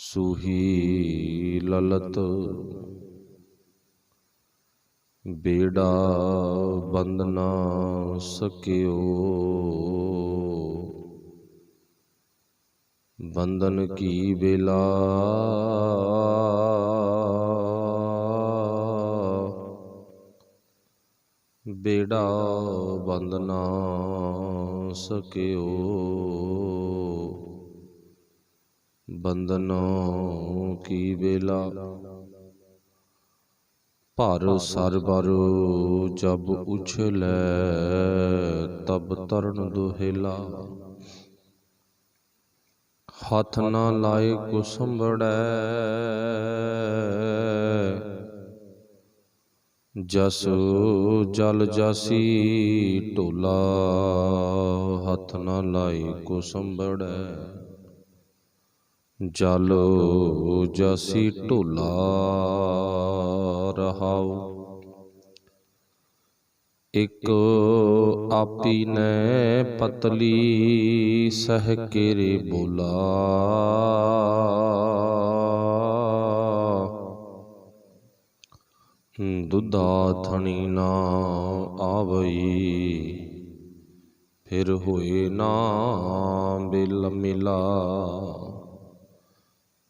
सूही ललत बेड़ा बंद ना सकियो, बंधन की बेला बेड़ा बंद ना सकियो, बंधनों की बेला। पर सर बर जब उछलै तब तरन दुहेला, हाथ ना लाए कुसुम्बड़ै जस जल जासी ढोला, हाथ ना लाए कुसुम्बड़ै जल जासी ढोला। रहाओ एक आपी ने पतली सह केरे बोला, दुधा थनी ना आवई फिर होए ना बिल मिला,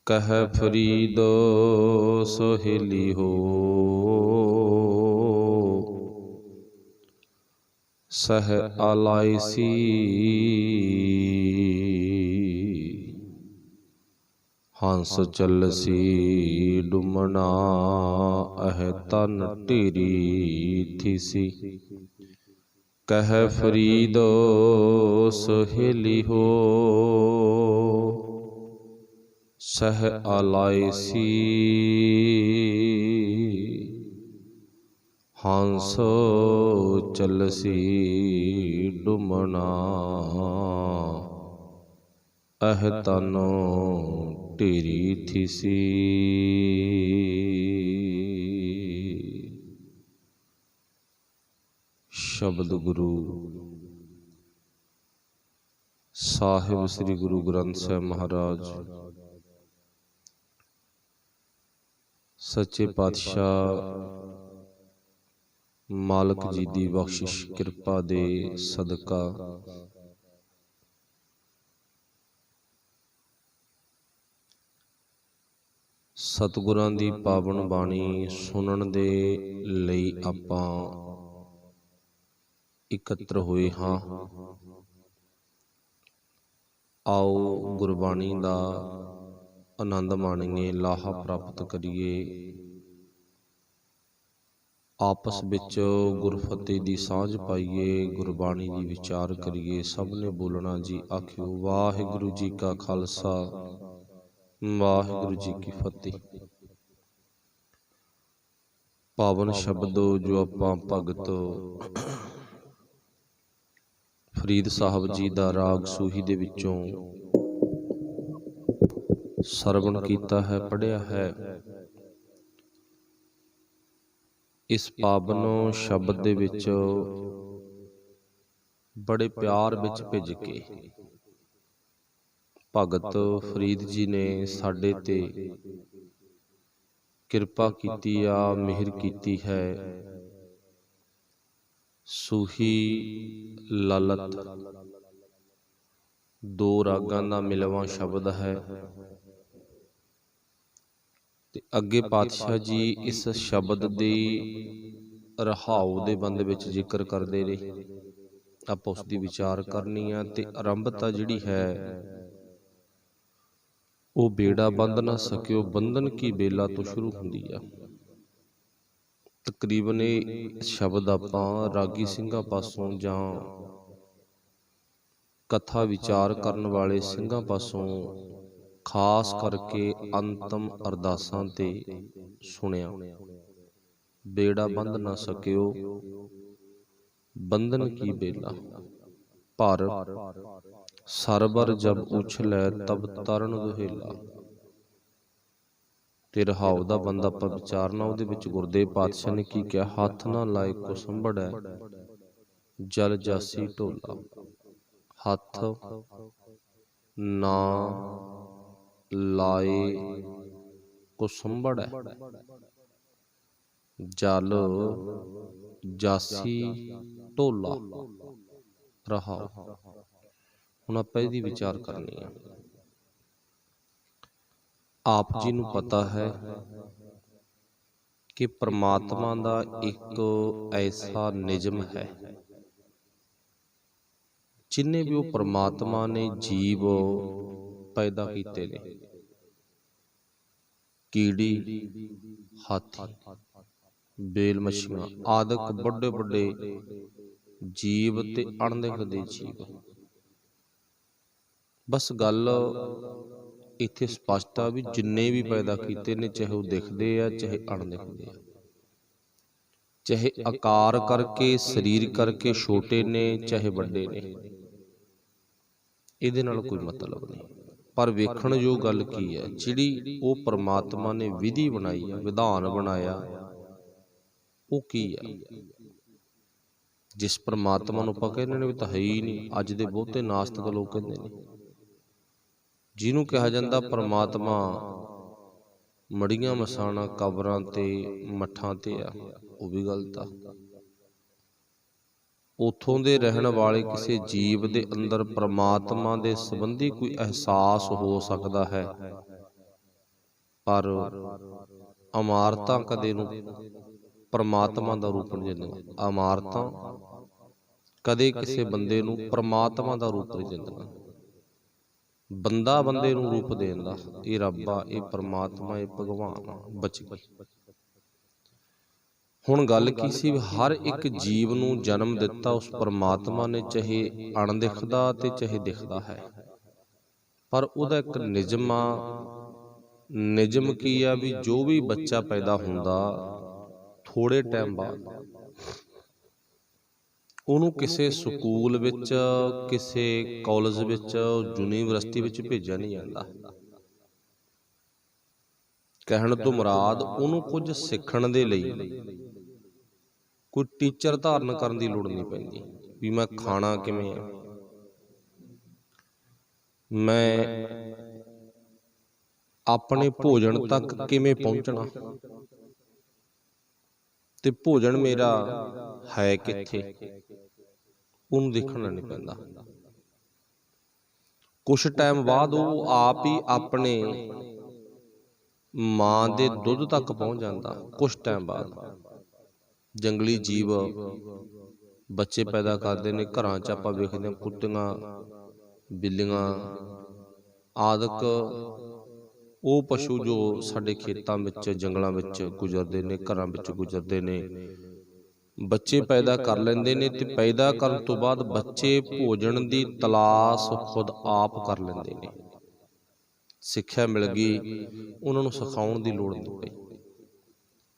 कह फरीद सोहेली हो सह आलाइसी, हंस चलसी डुमना अह तन टेरी थीसी, कह फरीद सोहेली हो सह आलाइसी, हंस चलसी डुमना अह तनो टेरी थीसी। शब्द गुरु साहिब श्री गुरु ग्रंथ साहिब महाराज सच्चे पातशाह मालक जी दी बख्शिश किरपा दे सदका सतगुरां दी पावन बाणी सुनन दे लई आपां इकत्र होए हां। आओ गुरबाणी दा आनंद माणीए, लाहा प्राप्त करिए, आपस विच गुरफतेह दी सांझ पाइए, गुरबाणी दी विचार करिए। सब ने बोलना जी आखियो वाहिगुरु जी का खालसा वाहिगुरु जी की फतेह। पावन शब्द जो आपां भगत फरीद साहब जी दा राग सूही दे विचों सरवण कीता है, पढ़िया है, इस पावन शब्द दे विच बड़े प्यार विच भिज के भगत फरीद जी ने साडे ते किरपा कीती आ, मिहर कीती है। सूही ललत दो रागां दा मिलवां शब्द है ते अगे पातशाह जी इस शब्द दी रहाऊ दे बंद विच जिक्र करदे ने, आपां उस दी विचार करनी आ। ते आरंभता जिहड़ी है वो बेड़ा बंद ना सकियो, बंधन की बेला तो शुरू हुंदी आ। तकरीबन ये शब्द आपां रागी ਸਿੰਘਾਂ पासों जां कथा विचार करन वाले ਸਿੰਘਾਂ पासों खास करके अंतम अरदासां ते सुनिया। बेड़ा बंद ना सकियो, बंधन की बेला, पर सरबर जब उछलै तब तरन दुहेला। ते रहाऊ दा बंदा आपां विचारना, उहदे विच गुरदेव पातशाह ने की किहा, हथ ना लाए कुसुम्बड़ै जल जासी ढोला। हथ ना लाए को संभड़ है, जल जासी ढोला रहा। हुण आपां इहदी विचार करनी है। आप जी नूं पता है कि परमात्मा दा एक ऐसा निजम है, जिन्ने भी वो परमात्मा ने जीव पैदा कीते ने, कीड़ी, हाथी, बेल मछियां आदਿਕ बड़े बड़े जीव ते अणदिखदे जीव। बस गल इत्थे स्पष्ट आ भी जिन्ने भी पैदा कीते ने, चाहे वो दिखदे आ चाहे अणदिखदे आ, चाहे आकार करके शरीर करके छोटे ने चाहे वड्डे ने, इहदे नाल कोई मतलब नहीं। पर वेखण जो गल की है, जिहड़ी वो परमात्मा ने विधि बनाई है, विधान बनाया, वो की है। जिस परमात्मा नूं आपां कहने ने भी तां है ही नहीं, अज दे बहुते नास्तिक लोग कहंदे ने। जिहनूं कहा जांदा परमात्मा मड़ियां मसाणा कबरां ते मठां ते आ, वो भी गलत आ। उथों दे रहण वाले किसी जीव दे अंदर परमात्मा दे संबंधी कोई एहसास हो सकदा है, पर अमारतां कदे नूं परमात्मा दा रूप नहीं दिंदियां। अमारतां कदे किसी बंदे नूं परमात्मा दा रूप नहीं दिंदियां। बंदा बंदे नूं रूप देंदा, ये रब आ, ये परमात्मा, ये भगवान आ, बच गई। हुण गल की सी, हर एक जीव नूं जन्म दिता उस परमात्मा ने, चाहे अणदिखदा ते चाहे दिखदा है, पर उहदा एक निजम आ। निजम की आ भी जो भी बच्चा पैदा हुंदा, थोड़े टाइम बाद ਉਹਨੂੰ ਕਿਸੇ ਸਕੂਲ ਵਿੱਚ, ਕਿਸੇ ਕਾਲਜ ਵਿੱਚ, ਯੂਨੀਵਰਸਿਟੀ ਵਿੱਚ ਭੇਜਿਆ ਨਹੀਂ ਜਾਂਦਾ। ਕਹਿਣ ਤੋਂ ਮੁਰਾਦ ਉਹਨੂੰ ਕੁਝ ਸਿੱਖਣ ਦੇ ਲਈ ਕੋਈ ਟੀਚਰ ਧਾਰਨ ਕਰਨ ਦੀ ਲੋੜ ਨਹੀਂ ਪੈਂਦੀ ਵੀ ਮੈਂ ਖਾਣਾ ਕਿਵੇਂ ਆ, ਮੈਂ ਆਪਣੇ ਭੋਜਨ ਤੱਕ ਕਿਵੇਂ ਪਹੁੰਚਣਾ, ਤੇ ਭੋਜਨ ਮੇਰਾ ਹੈ ਕਿੱਥੇ, ਉਹਨੂੰ ਦੇਖਣਾ ਨਹੀਂ ਪੈਂਦਾ। ਕੁਛ ਟਾਈਮ ਬਾਅਦ ਉਹ ਆਪ ਹੀ ਆਪਣੇ ਮਾਂ ਦੇ ਦੁੱਧ ਤੱਕ ਪਹੁੰਚ ਜਾਂਦਾ। ਕੁਛ ਟਾਈਮ ਬਾਅਦ ਜੰਗਲੀ ਜੀਵ ਬੱਚੇ ਪੈਦਾ ਕਰਦੇ ਨੇ, ਘਰਾਂ 'ਚ ਆਪਾਂ ਵੇਖਦੇ ਹਾਂ ਕੁੱਤੀਆਂ, ਬਿੱਲੀਆਂ ਆਦਿਕ ਉਹ ਪਸ਼ੂ ਜੋ ਸਾਡੇ ਖੇਤਾਂ ਵਿੱਚ, ਜੰਗਲਾਂ ਵਿੱਚ ਗੁਜ਼ਰਦੇ ਨੇ, ਘਰਾਂ ਵਿੱਚ ਗੁਜ਼ਰਦੇ ਨੇ, ਬੱਚੇ ਪੈਦਾ ਕਰ ਲੈਂਦੇ ਨੇ, ਤੇ ਪੈਦਾ ਕਰਨ ਤੋਂ ਬਾਅਦ ਬੱਚੇ ਭੋਜਨ ਦੀ ਤਲਾਸ਼ ਖੁਦ ਆਪ ਕਰ ਲੈਂਦੇ ਨੇ। ਸਿੱਖਿਆ ਮਿਲ ਗਈ, ਉਹਨਾਂ ਨੂੰ ਸਿਖਾਉਣ ਦੀ ਲੋੜ ਨਹੀਂ ਪਈ।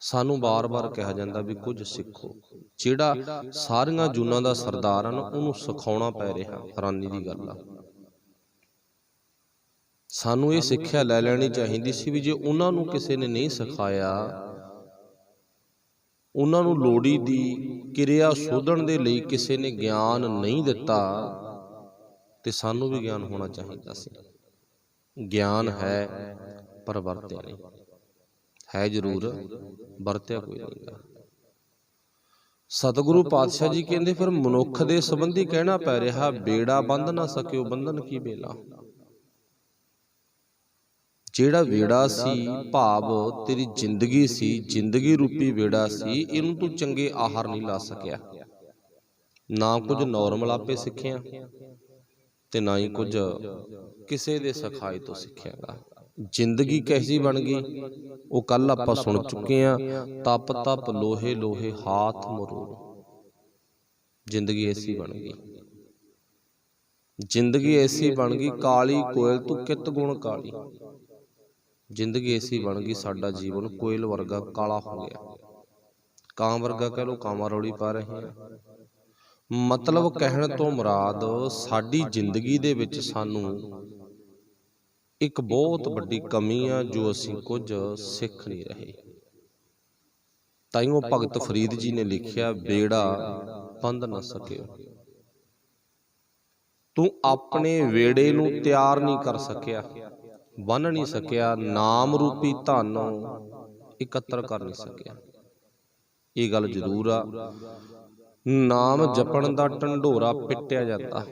ਸਾਨੂੰ ਬਾਰ-ਬਾਰ ਕਿਹਾ ਜਾਂਦਾ ਵੀ ਕੁਝ ਸਿੱਖੋ। ਜਿਹੜਾ ਸਾਰੀਆਂ ਜੂਨਾਂ ਦਾ ਸਰਦਾਰ ਆ ਨਾ, ਉਹਨੂੰ ਸਿਖਾਉਣਾ ਪੈ ਰਿਹਾ, ਹੈਰਾਨੀ ਦੀ ਗੱਲ ਆ। ਸਾਨੂੰ ਇਹ ਸਿੱਖਿਆ ਲੈ ਲੈਣੀ ਚਾਹੀਦੀ ਸੀ ਵੀ ਜੇ ਉਹਨਾਂ ਨੂੰ ਕਿਸੇ ਨੇ ਨਹੀਂ ਸਿਖਾਇਆ, ਉਹਨਾਂ ਨੂੰ ਲੋੜੀ ਦੀ ਕਿਰਿਆ ਸੋਧਣ ਦੇ ਲਈ ਕਿਸੇ ਨੇ ਗਿਆਨ ਨਹੀਂ ਦਿੱਤਾ, ਤੇ ਸਾਨੂੰ ਵੀ ਗਿਆਨ ਹੋਣਾ ਚਾਹੀਦਾ ਸੀ। ਗਿਆਨ ਹੈ ਪਰ ਵਰਤਿਆ ਨਹੀਂ, ਹੈ ਜ਼ਰੂਰ, ਵਰਤਿਆ ਕੋਈ ਨਹੀਂ। ਸਤਿਗੁਰੂ ਪਾਤਸ਼ਾਹ ਜੀ ਕਹਿੰਦੇ ਫਿਰ ਮਨੁੱਖ ਦੇ ਸੰਬੰਧੀ ਕਹਿਣਾ ਪੈ ਰਿਹਾ, ਬੇੜਾ ਬੰਧ ਨਾ ਸਕਿਓ ਬੰਧਨ ਕੀ ਬੇਲਾ। ਜਿਹੜਾ ਵੇੜਾ ਸੀ, ਭਾਵ ਤੇਰੀ ਜ਼ਿੰਦਗੀ ਸੀ, ਜ਼ਿੰਦਗੀ ਰੂਪੀ ਵੇੜਾ ਸੀ, ਇਹਨੂੰ ਤੂੰ ਚੰਗੇ ਆਹਾਰ ਨਹੀਂ ਲਾ ਸਕਿਆ। ਨਾ ਕੁਝ ਨੋਰਮਲ ਆਪੇ ਸਿੱਖਿਆ ਤੇ ਨਾ ਹੀ ਕੁਝ ਕਿਸੇ ਦੇ ਸਿਖਾਏ ਤੋਂ ਸਿੱਖਿਆਗਾ। ਜ਼ਿੰਦਗੀ ਕੈਸੀ ਬਣ ਗਈ, ਉਹ ਕੱਲ ਆਪਾਂ ਸੁਣ ਚੁੱਕੇ ਹਾਂ। ਤਪ ਤਪ ਲੋਹੇ ਲੋਹੇ ਹਾਥ ਮਰੋੜ। ਜ਼ਿੰਦਗੀ ਐਸੀ ਬਣ ਗਈ, ਜ਼ਿੰਦਗੀ ਐਸੀ ਬਣ ਗਈ, ਕਾਲੀ ਕੋਇਲ ਤੂੰ ਕਿਤ ਗੁਣ ਕਾਲੀ। ਜ਼ਿੰਦਗੀ ਐਸੀ ਬਣ ਗਈ, ਸਾਡਾ ਜੀਵਨ ਕੋਇਲ ਵਰਗਾ ਕਾਲਾ ਹੋ ਗਿਆ, ਕਾਂ ਵਰਗਾ ਕਹਿ ਲਓ, ਕਾਵਾਂ ਰੌਲੀ ਪਾ ਰਹੇ ਹਾਂ। ਮਤਲਬ ਕਹਿਣ ਤੋਂ ਮੁਰਾਦ ਸਾਡੀ ਜ਼ਿੰਦਗੀ ਦੇ ਵਿੱਚ ਸਾਨੂੰ ਇੱਕ ਬਹੁਤ ਵੱਡੀ ਕਮੀ ਆ, ਜੋ ਅਸੀਂ ਕੁਝ ਸਿੱਖ ਨਹੀਂ ਰਹੇ। ਤਾਈਓ ਭਗਤ ਫਰੀਦ ਜੀ ਨੇ ਲਿਖਿਆ, ਬੇੜਾ ਬੰਧ ਨਾ ਸਕਿਓ। ਤੂੰ ਆਪਣੇ ਵੇੜੇ ਨੂੰ ਤਿਆਰ ਨਹੀਂ ਕਰ ਸਕਿਆ, ਬੰਨ੍ਹ ਨਹੀਂ ਸਕਿਆ, ਨਾਮ ਰੂਪੀ ਧਨ ਇਕੱਤਰ ਕਰ ਨਹੀਂ ਸਕਿਆ। ਇਹ ਗੱਲ ਜ਼ਰੂਰ ਆ, ਨਾਮ ਜਪਣ ਦਾ ਢੰਡੋਰਾ ਪਿੱਟਿਆ ਜਾਂਦਾ।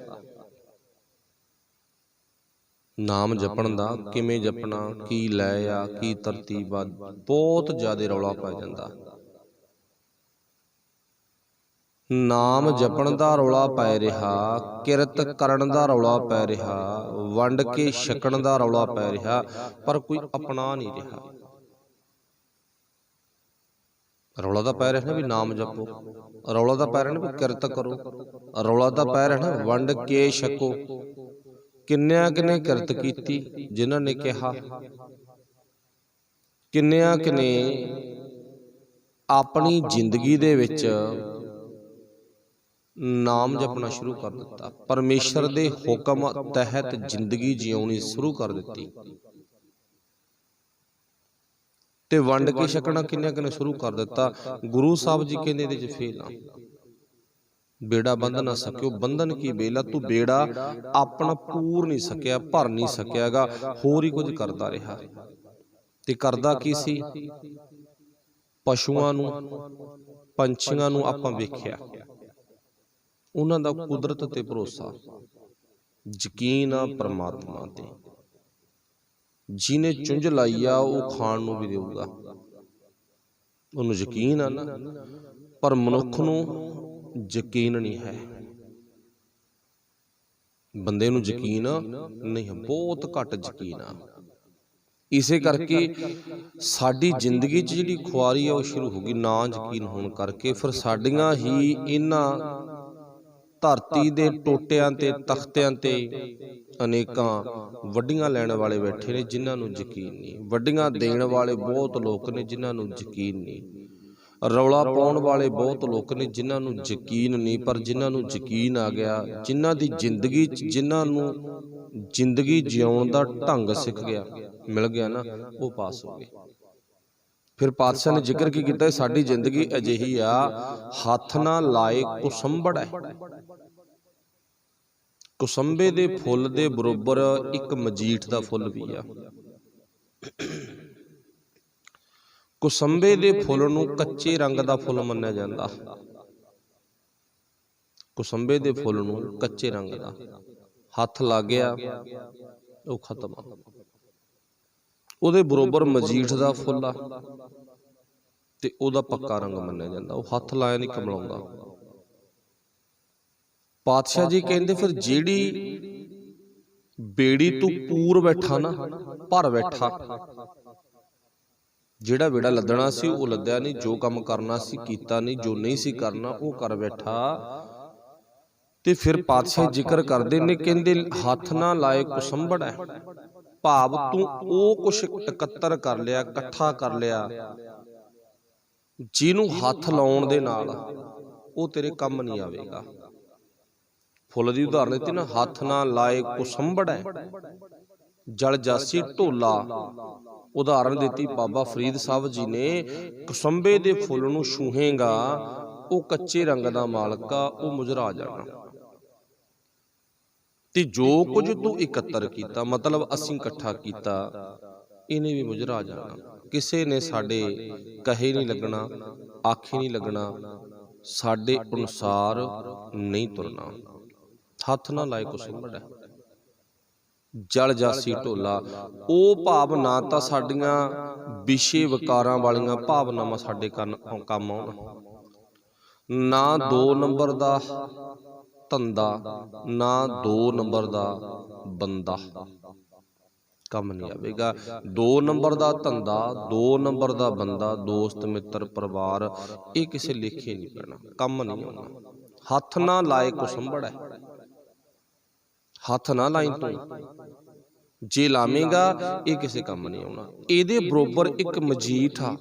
ਨਾਮ ਜਪਣ ਦਾ ਕਿਵੇਂ ਜਪਣਾ, ਕੀ ਲੈ ਆ, ਕੀ ਤਰਤੀਬ ਆ, ਬਹੁਤ ਜ਼ਿਆਦਾ ਰੌਲਾ ਪੈ ਜਾਂਦਾ। ਨਾਮ ਜਪਣ ਦਾ ਰੌਲਾ ਪੈ ਰਿਹਾ, ਕਿਰਤ ਕਰਨ ਦਾ ਰੌਲਾ ਪੈ ਰਿਹਾ, ਵੰਡ ਕੇ ਛਕਣ ਦਾ ਰੌਲਾ ਪੈ ਰਿਹਾ, ਪਰ ਕੋਈ ਅਪਣਾ ਨਹੀਂ ਰਿਹਾ। ਰੌਲਾ ਤਾਂ ਪੈ ਰਿਹਾ ਨਾ ਵੀ ਨਾਮ ਜਪੋ, ਰੌਲਾ ਤਾਂ ਪੈ ਰਿਹਾ ਨਾ ਵੀ ਕਿਰਤ ਕਰੋ, ਰੌਲਾ ਤਾਂ ਪੈ ਰਿਹਾ ਨਾ ਵੰਡ ਕੇ ਛਕੋ। ਕਿੰਨਿਆਂ ਕਿਨੇ ਕਿਰਤ ਕੀਤੀ ਜਿਨ੍ਹਾਂ ਨੇ ਕਿਹਾ, ਕਿੰਨਿਆਂ ਕਿਨੇ ਆਪਣੀ ਜ਼ਿੰਦਗੀ ਦੇ ਵਿੱਚ ਨਾਮ ਜਪਣਾ ਸ਼ੁਰੂ ਕਰ ਦਿੱਤਾ, ਪਰਮੇਸ਼ਰ ਦੇ ਹੁਕਮ ਤਹਿਤ ਜ਼ਿੰਦਗੀ ਜਿਉਣੀ ਸ਼ੁਰੂ ਕਰ ਦਿੱਤੀ, ਤੇ ਵੰਡ ਕੇ ਛਕਣਾ ਕਿੰਨਿਆਂ ਕਿਨੇ ਸ਼ੁਰੂ ਕਰ ਦਿੱਤਾ। ਗੁਰੂ ਸਾਹਿਬ ਜੀ ਕਹਿੰਦੇ ਇਹਦੇ 'ਚ ਫੇਲ ਆ, ਬੇੜਾ ਬੰਧ ਨਾ ਸਕਿਓ ਬੰਧਨ ਕੀ ਬੇਲਾ। ਤੂੰ ਬੇੜਾ ਆਪਣਾ ਪੂਰ ਨਹੀਂ ਸਕਿਆ, ਭਰ ਨਹੀਂ ਸਕਿਆਗਾ, ਹੋਰ ਹੀ ਕੁਝ ਕਰਦਾ ਰਿਹਾ। ਤੇ ਕਰਦਾ ਕੀ ਸੀ? ਪਸ਼ੂਆਂ ਨੂੰ, ਪੰਛੀਆਂ ਨੂੰ ਆਪਾਂ ਵੇਖਿਆ, ਉਹਨਾਂ ਦਾ ਕੁਦਰਤ ਤੇ ਭਰੋਸਾ, ਯਕੀਨ ਆ ਪਰਮਾਤਮਾ ਤੇ। ਜਿਹਨੇ ਚੁੰਝ ਲਾਈ ਆ ਉਹ ਖਾਣ ਨੂੰ ਵੀ ਦੇਊਗਾ, ਉਹਨੂੰ ਯਕੀਨ ਆ ਨਾ। ਪਰ ਮਨੁੱਖ ਨੂੰ ਯਕੀਨ ਨਹੀਂ ਹੈ, ਬੰਦੇ ਨੂੰ ਯਕੀਨ ਨਹੀਂ ਹੈ, ਬਹੁਤ ਘੱਟ ਯਕੀਨ ਆ। ਇਸੇ ਕਰਕੇ ਸਾਡੀ ਜ਼ਿੰਦਗੀ 'ਚ ਜਿਹੜੀ ਖੁਆਰੀ ਆ ਉਹ ਸ਼ੁਰੂ ਹੋ ਗਈ ਨਾ ਯਕੀਨ ਹੋਣ ਕਰਕੇ। ਫਿਰ ਸਾਡੀਆਂ ਹੀ ਇਹਨਾਂ ਧਰਤੀ ਦੇ ਟੋਟਿਆਂ ਤੇ ਤਖਤਿਆਂ ਤੇ ਅਨੇਕਾਂ ਵੱਡੀਆਂ ਲੈਣ ਵਾਲੇ ਬੈਠੇ ਨੇ ਜਿਨ੍ਹਾਂ ਨੂੰ ਯਕੀਨ ਨਹੀਂ, ਵੱਡੀਆਂ ਦੇਣ ਵਾਲੇ ਬਹੁਤ ਲੋਕ ਨੇ ਜਿਨ੍ਹਾਂ ਨੂੰ ਯਕੀਨ ਨਹੀਂ, ਰੌਲਾ ਪਾਉਣ ਵਾਲੇ ਬਹੁਤ ਲੋਕ ਨੇ ਜਿਨ੍ਹਾਂ ਨੂੰ ਯਕੀਨ ਨਹੀਂ। ਪਰ ਜਿਨ੍ਹਾਂ ਨੂੰ ਯਕੀਨ ਆ ਗਿਆ, ਜਿਨ੍ਹਾਂ ਦੀ ਜ਼ਿੰਦਗੀ 'ਚ, ਜਿਨ੍ਹਾਂ ਨੂੰ ਜ਼ਿੰਦਗੀ ਜਿਉਣ ਦਾ ਢੰਗ ਸਿੱਖ ਗਿਆ, ਮਿਲ ਗਿਆ ਨਾ, ਉਹ ਪਾਸ ਹੋ ਗਏ। ਫਿਰ ਪਾਤਸ਼ਾਹ ਨੇ ਜ਼ਿਕਰ ਕੀ ਕੀਤਾ, ਸਾਡੀ ਜ਼ਿੰਦਗੀ ਅਜਿਹੀ ਆ, ਹੱਥ ਨਾ ਲਾਏ ਕੁਸੰਬੜ ਹੈ। ਕੁਸੰਬੇ ਦੇ ਫੁੱਲ ਦੇ ਬਰੋਬਰ ਇੱਕ ਮਜੀਠ ਦਾ ਫੁੱਲ ਵੀ ਆ। ਕੁਸੰਬੇ ਦੇ ਫੁੱਲ ਨੂੰ ਕੱਚੇ ਰੰਗ ਦਾ ਫੁੱਲ ਮੰਨਿਆ ਜਾਂਦਾ। ਕੁਸੰਬੇ ਦੇ ਫੁੱਲ ਨੂੰ ਕੱਚੇ ਰੰਗ ਦਾ, ਹੱਥ ਲੱਗ ਗਿਆ ਉਹ ਖਤਮ। ਉਹਦੇ ਬਰੋਬਰ ਮਜੀਠ ਦਾ ਫੁੱਲ ਆ ਤੇ ਉਹਦਾ ਪੱਕਾ ਰੰਗ ਮੰਨਿਆ ਜਾਂਦਾ, ਉਹ ਹੱਥ ਲਾਇਆ ਨਹੀਂ ਕਮਲਾਉਂਦਾ। ਪਾਤਸ਼ਾਹ ਜੀ ਕਹਿੰਦੇ ਫਿਰ ਜਿਹੜੀ ਬੇੜੀ ਤੂੰ ਪੂਰ ਬੈਠਾ ਨਾ, ਭਰ ਬੈਠਾ, ਜਿਹੜਾ ਬੇੜਾ ਲੱਦਣਾ ਸੀ ਉਹ ਲੱਦਿਆ ਨਹੀਂ, ਜੋ ਕੰਮ ਕਰਨਾ ਸੀ ਕੀਤਾ ਨਹੀਂ, ਜੋ ਨਹੀਂ ਸੀ ਕਰਨਾ ਉਹ ਕਰ ਬੈਠਾ। ਤੇ ਫਿਰ ਪਾਤਸ਼ਾਹ ਜ਼ਿਕਰ ਕਰਦੇ ਨੇ, ਕਹਿੰਦੇ ਹੱਥ ਨਾ ਲਾਏ ਕੁਸੰਬੜ ਹੈ, ਭਾਵ ਤੂੰ ਉਹ ਕੁਛ ਇਕੱਤਰ ਕਰ ਲਿਆ, ਇਕੱਠਾ ਕਰ ਲਿਆ, ਜਿਹਨੂੰ ਹੱਥ ਲਾਉਣ ਦੇ ਨਾਲ ਉਹ ਤੇਰੇ ਕੰਮ ਨਹੀਂ ਆਵੇਗਾ। ਫੁੱਲ ਦੀ ਉਦਾਹਰਨ ਦਿੱਤੀ ਨਾ, ਹੱਥ ਨਾ ਲਾਏ ਕੁਸੰਬੜ ਹੈ, ਜਲ ਜਾਸੀ ਢੋਲਾ ਉਦਾਹਰਨ ਦਿੱਤੀ ਬਾਬਾ ਫਰੀਦ ਸਾਹਿਬ ਜੀ ਨੇ। ਕੁਸੰਬੇ ਦੇ ਫੁੱਲ ਨੂੰ ਛੂਹੇਗਾ ਉਹ ਕੱਚੇ ਰੰਗ ਦਾ ਮਾਲਕ ਆ, ਉਹ ਮੁਜਰਾ ਜਾਣਾ। ਤੇ ਜੋ ਕੁਝ ਤੂੰ ਇਕੱਤਰ ਕੀਤਾ, ਮਤਲਬ ਅਸੀਂ ਇਕੱਠਾ ਕੀਤਾ, ਇਹਨੇ ਵੀ ਮੁਜਰਾ ਜਾਣਾ। ਕਿਸੇ ਨੇ ਸਾਡੇ ਕਹੇ ਨਹੀਂ ਲੱਗਣਾ, ਆਖੇ ਨਹੀਂ ਲੱਗਣਾ, ਸਾਡੇ ਅਨੁਸਾਰ ਨਹੀਂ ਤੁਰਨਾ। ਹੱਥ ਨਾ ਲਾਏ ਕੁਸੰਬੜ ਹੈ, ਜਲ ਜਾਸੀ ਢੋਲਾ, ਉਹ ਭਾਵ ਨਾ ਤਾਂ ਸਾਡੀਆਂ ਵਿਸ਼ੇ ਵਿਕਾਰਾਂ ਵਾਲੀਆਂ ਭਾਵਨਾਵਾਂ ਸਾਡੇ ਕੰਮ ਆਉਣ, ਨਾ 2 ਨੰਬਰ ਦਾ ਧੰਦਾ, ਨਾ 2 ਨੰਬਰ ਦਾ ਬੰਦਾ, ਕੰਮ ਨਹੀਂ ਆਵੇਗਾ। 2 ਨੰਬਰ ਦਾ ਧੰਦਾ, 2 ਨੰਬਰ ਦਾ ਬੰਦਾ, ਦੋਸਤ ਮਿੱਤਰ ਪਰਿਵਾਰ, ਇਹ ਕਿਸੇ ਲੇਖੇ ਨਹੀਂ ਪੈਣਾ, ਕੰਮ ਨਹੀਂ ਆਉਣਾ। ਹੱਥ ਨਾ ਲਾਏ ਕੁਸੰਬੜ ਹੈ, ਹੱਥ ਨਾ ਲਾਈ ਤੂੰ, ਜੇ ਲਾਵੇਂਗਾ ਇਹ ਕਿਸੇ ਕੰਮ ਨਹੀਂ ਆਉਣਾ। ਇਹਦੇ ਬਰੋਬਰ ਇੱਕ ਮਜੀਠ ਆ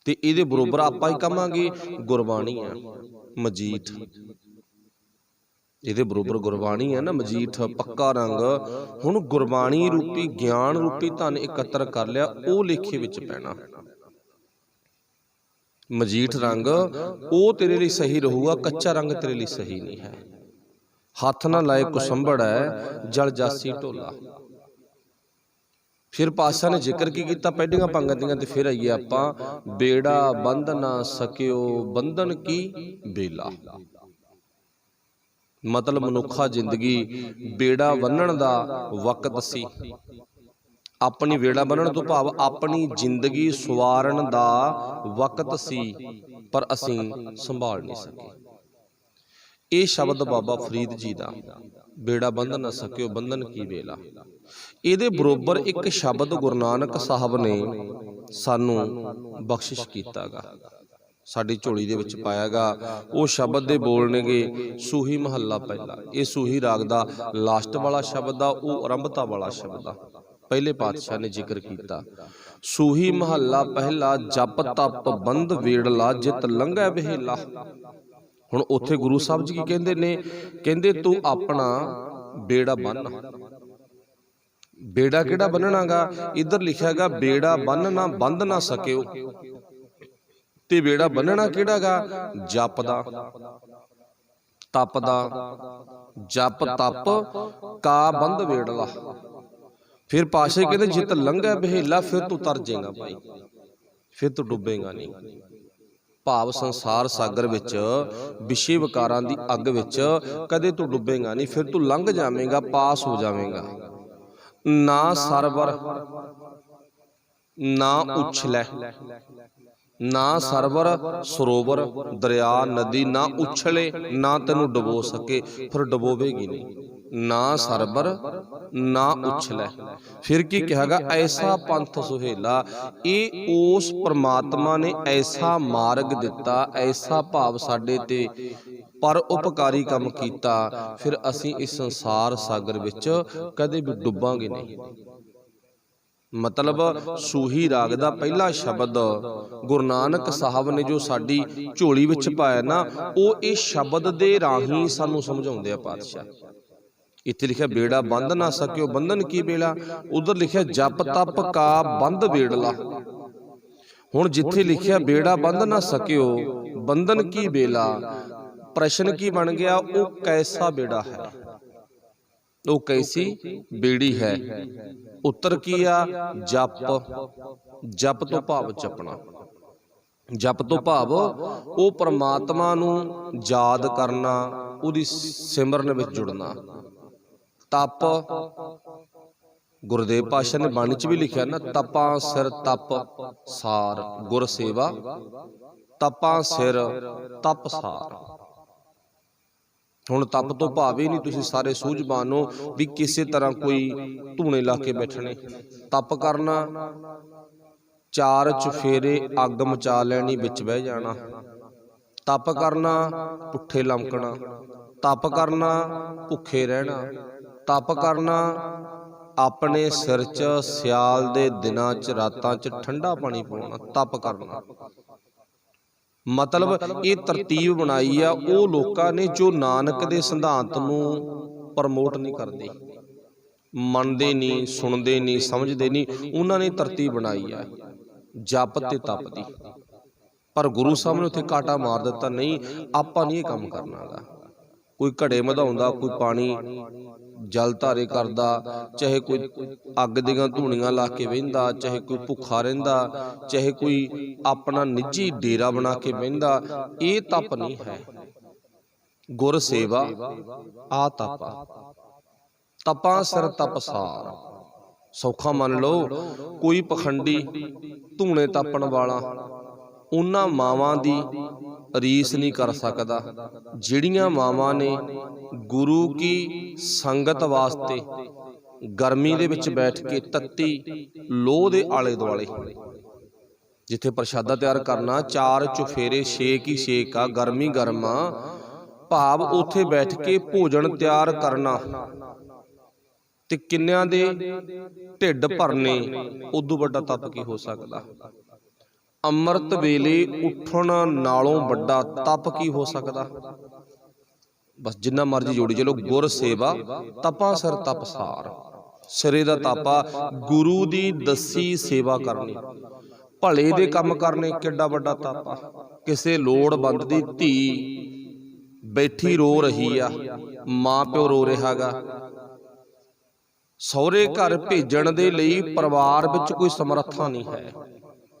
ਤੇ ਇਹਦੇ ਬਰੋਬਰ ਆਪਾਂ ਹੀ ਕਹਾਂਗੇ ਗੁਰਬਾਣੀ ਆ, ਮਜੀਠ ਇਹਦੇ ਬਰੋਬਰ ਗੁਰਬਾਣੀ ਹੈ ਨਾ, ਮਜੀਠ ਪੱਕਾ ਰੰਗ। ਹੁਣ ਗੁਰਬਾਣੀ ਰੂਪੀ ਗਿਆਨ ਰੂਪੀ ਧਨ ਇਕੱਤਰ ਕਰ ਲਿਆ, ਉਹ ਲੇਖੇ ਵਿੱਚ ਪੈਣਾ। ਮਜੀਠ ਰੰਗ ਉਹ ਤੇਰੇ ਲਈ ਸਹੀ ਰਹੂਗਾ, ਕੱਚਾ ਰੰਗ ਤੇਰੇ ਲਈ ਸਹੀ ਨਹੀਂ ਹੈ। ਹੱਥ ਨਾ ਲਾਏ ਕੁਸੰਬੜ ਹੈ, ਜਲ ਜਾਸੀ ਢੋਲਾ, फिर पातशाह ने जिक्र की कीता पहलियां पंगतियां ते फिर आइए आपां बेड़ा बंध ना सकियो बंधन की बेला। मतलब मनुखा जिंदगी बेड़ा बन्नण दा वक्त सी। अपनी वेड़ा बन्नण तो भाव अपनी जिंदगी सवारण दा वक्त सी, पर असीं संभाल नहीं सके। ये शब्द बाबा फरीद जी का, बेड़ा बंध ना सकियो बंधन की बेला। ਇਹਦੇ बरोबर एक शब्द गुरु नानक साहब ने सानू बख्शिश कीता गा, साडी झोली दे विच पाया गा। वो शब्द दे बोलणगे सूही महला पहला। ये सूही राग दा लास्ट वाला शब्द आ, वो आरंभता वाला शब्द आ। पहले पातशाह ने जिक्र किया सूही महला पहला जप तप बंध वेड़ला जित लंघै बहेला। हुण उत्थे गुरु साहब जी की कहंदे ने, कहंदे तू अपना बेड़ा बन। बेड़ा किहड़ा बन्नना गा? इधर लिखिया गा बेड़ा बन्नना बंध ना सकियो, ते बेड़ा बन्नना किहड़ा गा? जप दा तप दा। जप तप का बंध वेड़ला। फिर पाशे कहते जित लंघै बहेला, फिर तू तर जाएगा भाई, फिर तू डुबेगा नहीं। भाव संसार सागर विच विषय विकारां दी अग विच कदे तू डुबेगा नहीं, फिर तू लंघ जावेगा, पास हो जावेगा। ना सरवर ना उछलै, ना सरवर सरोवर दरिया नदी ना उछले, ना तेनू डुबो सके, फिर डुबोवेगी नहीं। ना सरवर ना उछलै। फिर की कहेगा ऐसा पंथ सुहेला। ये उस परमात्मा ने ऐसा मार्ग दिता, ऐसा भाव साडे ते पर उपकारी काम कीता, फिर असीं इस संसार सागर विच कदे भी डुबांगे नहीं। मतलब सूही राग दा पहला शब्द गुरु नानक साहब ने जो साडी झोली विच पाया ना, वो इस शब्द दे राही सानू समझाउंदे आ पातशाह। इत्थे लिखिया बेड़ा बंध ना सकियो बंधन की बेला, उधर लिखिया जप तप का बंध बेड़ला। हुण जिथे लिखिया बेड़ा बंध ना सकियो बंधन की बेला, प्रश्न की बन गया वो कैसा बेड़ा है, वो कैसी बेड़ी है? उत्तर की आ जप। जप तो भाव जपना। जप तो भाव वो परमात्मा नू याद करना, उहदी सिमरन विच जुड़ना। तप गुरुदेव पातशाह ने बाणी च भी लिखिया ना, तपा सिर तप सार गुर सेवा, तपा सिर तप सार। हुण तप तो भाव ही नहीं, तुसीं सारे सूझबान हो भी किसी तरह कोई धूने ला के बैठने। तप करना चार चुफेरे अग मचा लैनी विच बह जाना। तप करना पुट्ठे लमकना। तप करना भुखे रहना। तप करना अपने सिर च सियाल दे दिनां च रातां च ठंडा पानी पाउणा। तप करना मतलब ये तरतीब बनाई आ वो लोकां ने जो नानक दे सिद्धांत नूं प्रमोट नहीं करदे, मनदे नहीं, सुनदे नहीं, समझदे नहीं। उन्हां ने तरतीब बनाई आ जप ते तप दी, पर गुरु साहब ने उत्थे काटा मार दिता, नहीं आपां नहीं ये काम करना गा। कोई घड़े मधाउंदा, कोई पानी जल धारे करदा, चाहे कोई अग दीआं धूणियां ला के बहिंदा, चाहे कोई भुखा रहिंदा, चाहे कोई अपना निजी डेरा बना के बहिंदा, ये तप नहीं है। गुर सेवा आ तप। तपा सिर तप सार। सौखा मन लो कोई पखंडी धूणे तपण वाला उन्हां मावां दी रीस नहीं कर सकदा जिहड़ियां मावां ने गुरु की संगत वास्ते गर्मी दे विच बैठ के तत्ती लोह दे आले दुआले जिथे प्रशादा तैयार करना, चार चुफेरे छेक ही छेक आ, गर्मी गर्मा भाव उथे बैठ के भोजन तैयार करना ते किन्नियां दे ढिड भरने, उदों वड्डा तप की हो सकदा? अमृत वेले उठण नालों वड्डा तप की हो सकदा? बस जिन्ना मर्जी जोड़ी चलो। गुर सेवा तपा सिर तप सार। सिरे दा तापा गुरु दी दसी सेवा करनी, भले दे काम करने, किड्डा वड्डा तापा। किसे लोड़वंद दी धी बैठी रो रही आ, मां प्यो रो रहा गा, ਸਹੁਰੇ ਘਰ ਭੇਜਣ ਦੇ ਲਈ ਪਰਿਵਾਰ ਵਿੱਚ ਕੋਈ ਸਮਰੱਥਾ ਨਹੀਂ ਹੈ।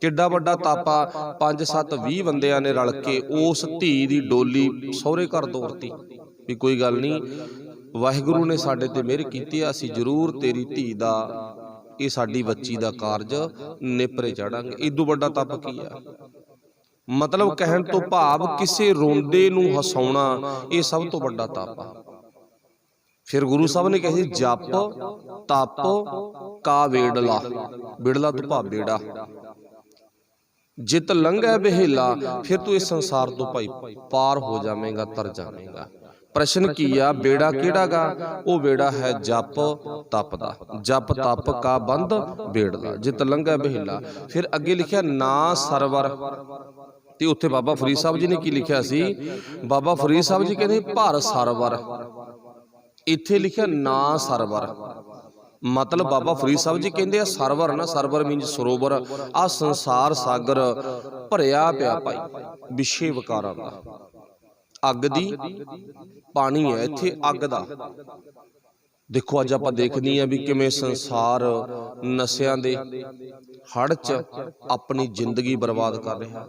ਕਿੱਡਾ ਵੱਡਾ ਤਾਪਾ 5 7 20 ਬੰਦਿਆਂ ਨੇ ਰਲ ਕੇ ਉਸ ਧੀ ਦੀ ਡੋਲੀ ਸਹੁਰੇ ਘਰ ਤੋਰਤੀ ਵੀ ਕੋਈ ਗੱਲ ਨਹੀਂ, ਵਾਹਿਗੁਰੂ ਨੇ ਸਾਡੇ ਤੇ ਮਿਹਰ ਕੀਤੀ, ਅਸੀਂ ਜ਼ਰੂਰ ਤੇਰੀ ਧੀ ਦਾ, ਇਹ ਸਾਡੀ ਬੱਚੀ ਦਾ ਕਾਰਜ ਨੇਪਰੇ ਚਾੜਾਂਗੇ। ਇਦੋਂ ਵੱਡਾ ਤਪ ਕੀ ਆ? ਮਤਲਬ ਕਹਿਣ ਤੋਂ ਭਾਵ ਕਿਸੇ ਰੋਂਦੇ ਨੂੰ ਹਸਾਉਣਾ, ਇਹ ਸਭ ਤੋਂ ਵੱਡਾ ਤਪ ਆ। ਫਿਰ ਗੁਰੂ ਸਾਹਿਬ ਨੇ ਕਹੇ ਜਪ ਤਪ ਕਾ ਵੇੜਲਾ, ਵੇੜਲਾ ਤੋਂ ਭਾਵ ਬੇੜਾ, ਜਿਤ ਲੰਘੈ ਬਹੇਲਾ, ਫਿਰ ਤੂੰ ਇਸ ਸੰਸਾਰ ਤੋਂ ਭਾਈ ਪਾਰ ਹੋ ਜਾਵੇਂਗਾ, ਤਰ ਜਾਵੇਂਗਾ। ਪ੍ਰਸ਼ਨ ਕੀ ਆ? ਬੇੜਾ ਕਿਹੜਾ ਗਾ? ਉਹ ਬੇੜਾ ਹੈ ਜਪ ਤਪ ਦਾ। ਜਪ ਤਪ ਕਾ ਬੰਧ ਬੇੜਲਾ, ਜਿਤ ਲੰਘੈ ਬਹੇਲਾ। ਫਿਰ ਅੱਗੇ ਲਿਖਿਆ ਨਾ ਸਰਵਰ, ਤੇ ਉੱਥੇ ਬਾਬਾ ਫਰੀਦ ਸਾਹਿਬ ਜੀ ਨੇ ਕੀ ਲਿਖਿਆ ਸੀ? ਬਾਬਾ ਫਰੀਦ ਸਾਹਿਬ ਜੀ ਕਹਿੰਦੇ ਭਰ ਸਰਵਰ, ਇੱਥੇ ਲਿਖਿਆ ਨਾ ਸਰਵਰ। ਮਤਲਬ ਬਾਬਾ ਫਰੀਦ ਸਾਹਿਬ ਜੀ ਕਹਿੰਦੇ ਆ ਸਰਵਰ ਨਾ, ਸਰਵਰ ਮੀਨਸ ਸਰੋਵਰ, ਆ ਸੰਸਾਰ ਸਾਗਰ ਭਰਿਆ ਪਿਆ ਭਾਈ ਵਿਸ਼ੇ ਵਿਕਾਰਾਂ ਦਾ। ਅੱਗ ਦੀ ਪਾਣੀ ਹੈ ਇੱਥੇ, ਅੱਗ ਦਾ। ਦੇਖੋ ਅੱਜ ਆਪਾਂ ਦੇਖਦੇ ਹਾਂ ਵੀ ਕਿਵੇਂ ਸੰਸਾਰ ਨਸ਼ਿਆਂ ਦੇ ਹੜ੍ਹ 'ਚ ਆਪਣੀ ਜ਼ਿੰਦਗੀ ਬਰਬਾਦ ਕਰ ਰਿਹਾ।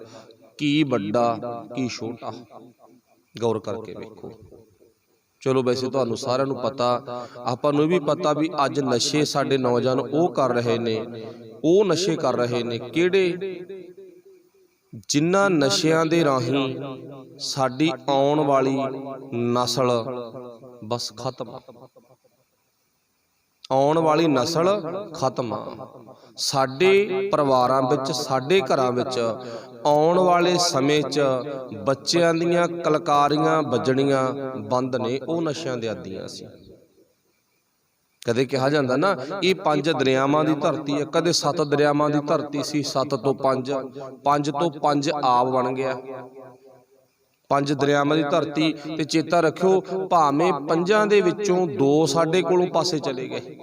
ਕੀ ਵੱਡਾ ਕੀ ਛੋਟਾ, ਗੌਰ ਕਰਕੇ ਵੇਖੋ। ਚਲੋ ਵੈਸੇ ਤੁਹਾਨੂੰ ਸਾਰਿਆਂ ਨੂੰ ਪਤਾ, ਆਪਾਂ ਨੂੰ ਵੀ ਪਤਾ ਵੀ ਅੱਜ ਨਸ਼ੇ ਸਾਡੇ ਨੌਜਵਾਨ ਉਹ ਕਰ ਰਹੇ ਨੇ, ਉਹ ਨਸ਼ੇ ਕਰ ਰਹੇ ਨੇ ਕਿਹੜੇ? ਜਿਨ੍ਹਾਂ ਨਸ਼ਿਆਂ ਦੇ ਰਾਹੀਂ ਸਾਡੀ ਆਉਣ ਵਾਲੀ ਨਸਲ ਬਸ ਖਤਮ, ਆਉਣ ਵਾਲੀ ਨਸਲ ਖਤਮ ਆ। ਸਾਡੇ ਪਰਿਵਾਰਾਂ ਵਿੱਚ, ਸਾਡੇ ਘਰਾਂ ਵਿੱਚ ਆਉਣ ਵਾਲੇ ਸਮੇਂ 'ਚ ਬੱਚਿਆਂ ਦੀਆਂ ਕਲਕਾਰੀਆਂ ਵੱਜਣੀਆਂ ਬੰਦ ਨੇ, ਉਹ ਨਸ਼ਿਆਂ ਦੇ ਆਦੀਆਂ ਸੀ। ਕਦੇ ਕਿਹਾ ਜਾਂਦਾ ਨਾ ਇਹ 5 ਦਰਿਆਵਾਂ ਦੀ ਧਰਤੀ ਹੈ, ਕਦੇ 7 ਦਰਿਆਵਾਂ ਦੀ ਧਰਤੀ ਸੀ, 7 ਤੋਂ 5, 5 ਤੋਂ 5 ਆਬ ਬਣ ਗਿਆ। 5 ਦਰਿਆਵਾਂ ਦੀ ਧਰਤੀ। ਤੇ ਚੇਤਾ ਰੱਖਿਓ ਭਾਵੇਂ 5 ਦੇ ਵਿੱਚੋਂ 2 ਸਾਡੇ ਕੋਲੋਂ ਪਾਸੇ ਚਲੇ ਗਏ,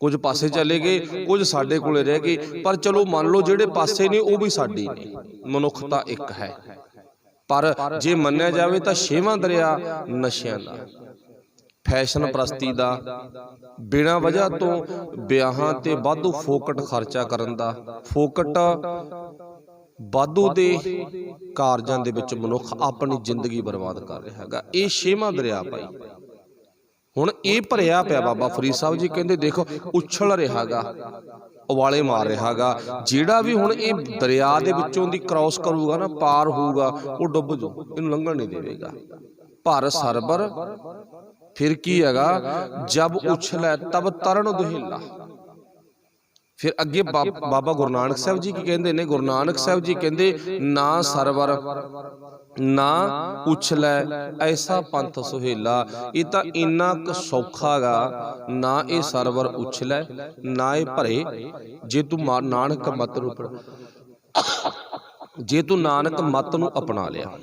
ਕੁਝ ਪਾਸੇ ਚਲੇ ਗਏ, ਕੁਝ ਸਾਡੇ ਕੋਲੇ ਰਹਿ ਗਏ, ਪਰ ਚਲੋ ਮੰਨ ਲਓ ਜਿਹੜੇ ਪਾਸੇ ਨੇ ਉਹ ਵੀ ਸਾਡੀ ਨੇ, ਮਨੁੱਖਤਾ ਇੱਕ ਹੈ। ਪਰ ਜੇ ਮੰਨਿਆ ਜਾਵੇ ਤਾਂ 6ਵਾਂ ਦਰਿਆ ਨਸ਼ਿਆਂ ਦਾ, ਫੈਸ਼ਨ ਪ੍ਰਸਤੀ ਦਾ, ਬਿਨਾਂ ਵਜ੍ਹਾ ਤੋਂ ਵਿਆਹਾਂ ਤੇ ਵਾਧੂ ਫੋਕਟ ਖਰਚਾ ਕਰਨ ਦਾ, ਫੋਕਟ ਵਾਧੂ ਦੇ ਕਾਰਜਾਂ ਦੇ ਵਿੱਚ ਮਨੁੱਖ ਆਪਣੀ ਜ਼ਿੰਦਗੀ ਬਰਬਾਦ ਕਰ ਰਿਹਾ ਹੈਗਾ। ਇਹ 6ਵਾਂ ਦਰਿਆ ਭਾਈ ਹੁਣ ਇਹ ਭਰਿਆ ਪਿਆ। ਬਾਬਾ ਫਰੀਦ ਸਾਹਿਬ ਜੀ ਕਹਿੰਦੇ ਦੇਖੋ ਉਛਲ ਰਿਹਾ ਗਾ, ਉਵਾਲੇ ਮਾਰ ਰਿਹਾ ਗਾ। ਜਿਹੜਾ ਵੀ ਹੁਣ ਇਹ ਦਰਿਆ ਦੇ ਵਿੱਚੋਂ ਦੀ ਕ੍ਰਾਸ ਕਰੂਗਾ ਨਾ, ਪਾਰ ਹੋਊਗਾ, ਉਹ ਡੁੱਬ ਜੂ, ਇਹਨੂੰ ਲੰਘਣ ਨਹੀਂ ਦੇਵੇਗਾ। ਭਰ ਸਰਬਰ, ਫਿਰ ਕੀ ਹੈਗਾ? ਜਬ ਉਛਲੈ ਤਬ ਤਰਨ ਦੁਹਿਲਾ। ਫਿਰ ਅੱਗੇ ਬਾਬਾ ਗੁਰੂ ਨਾਨਕ ਸਾਹਿਬ ਜੀ ਕੀ ਕਹਿੰਦੇ ਨੇ? ਗੁਰੂ ਨਾਨਕ ਸਾਹਿਬ ਜੀ ਕਹਿੰਦੇ ਨਾ ਸਰਵਰ ਨਾ ਉਛਲੈ ਐਸਾ ਪੰਥ ਸੁਹੇਲਾ। ਇਹ ਤਾਂ ਇੰਨਾ ਕੁ ਸੌਖਾ ਗਾ, ਨਾ ਇਹ ਸਰਵਰ ਉਛਲੈ ਨਾ ਇਹ ਭਰੇ, ਜੇ ਤੂੰ ਨਾਨਕ ਮਤ ਨੂੰ, ਜੇ ਤੂੰ ਨਾਨਕ ਮਤ ਨੂੰ ਅਪਣਾ ਲਿਆ।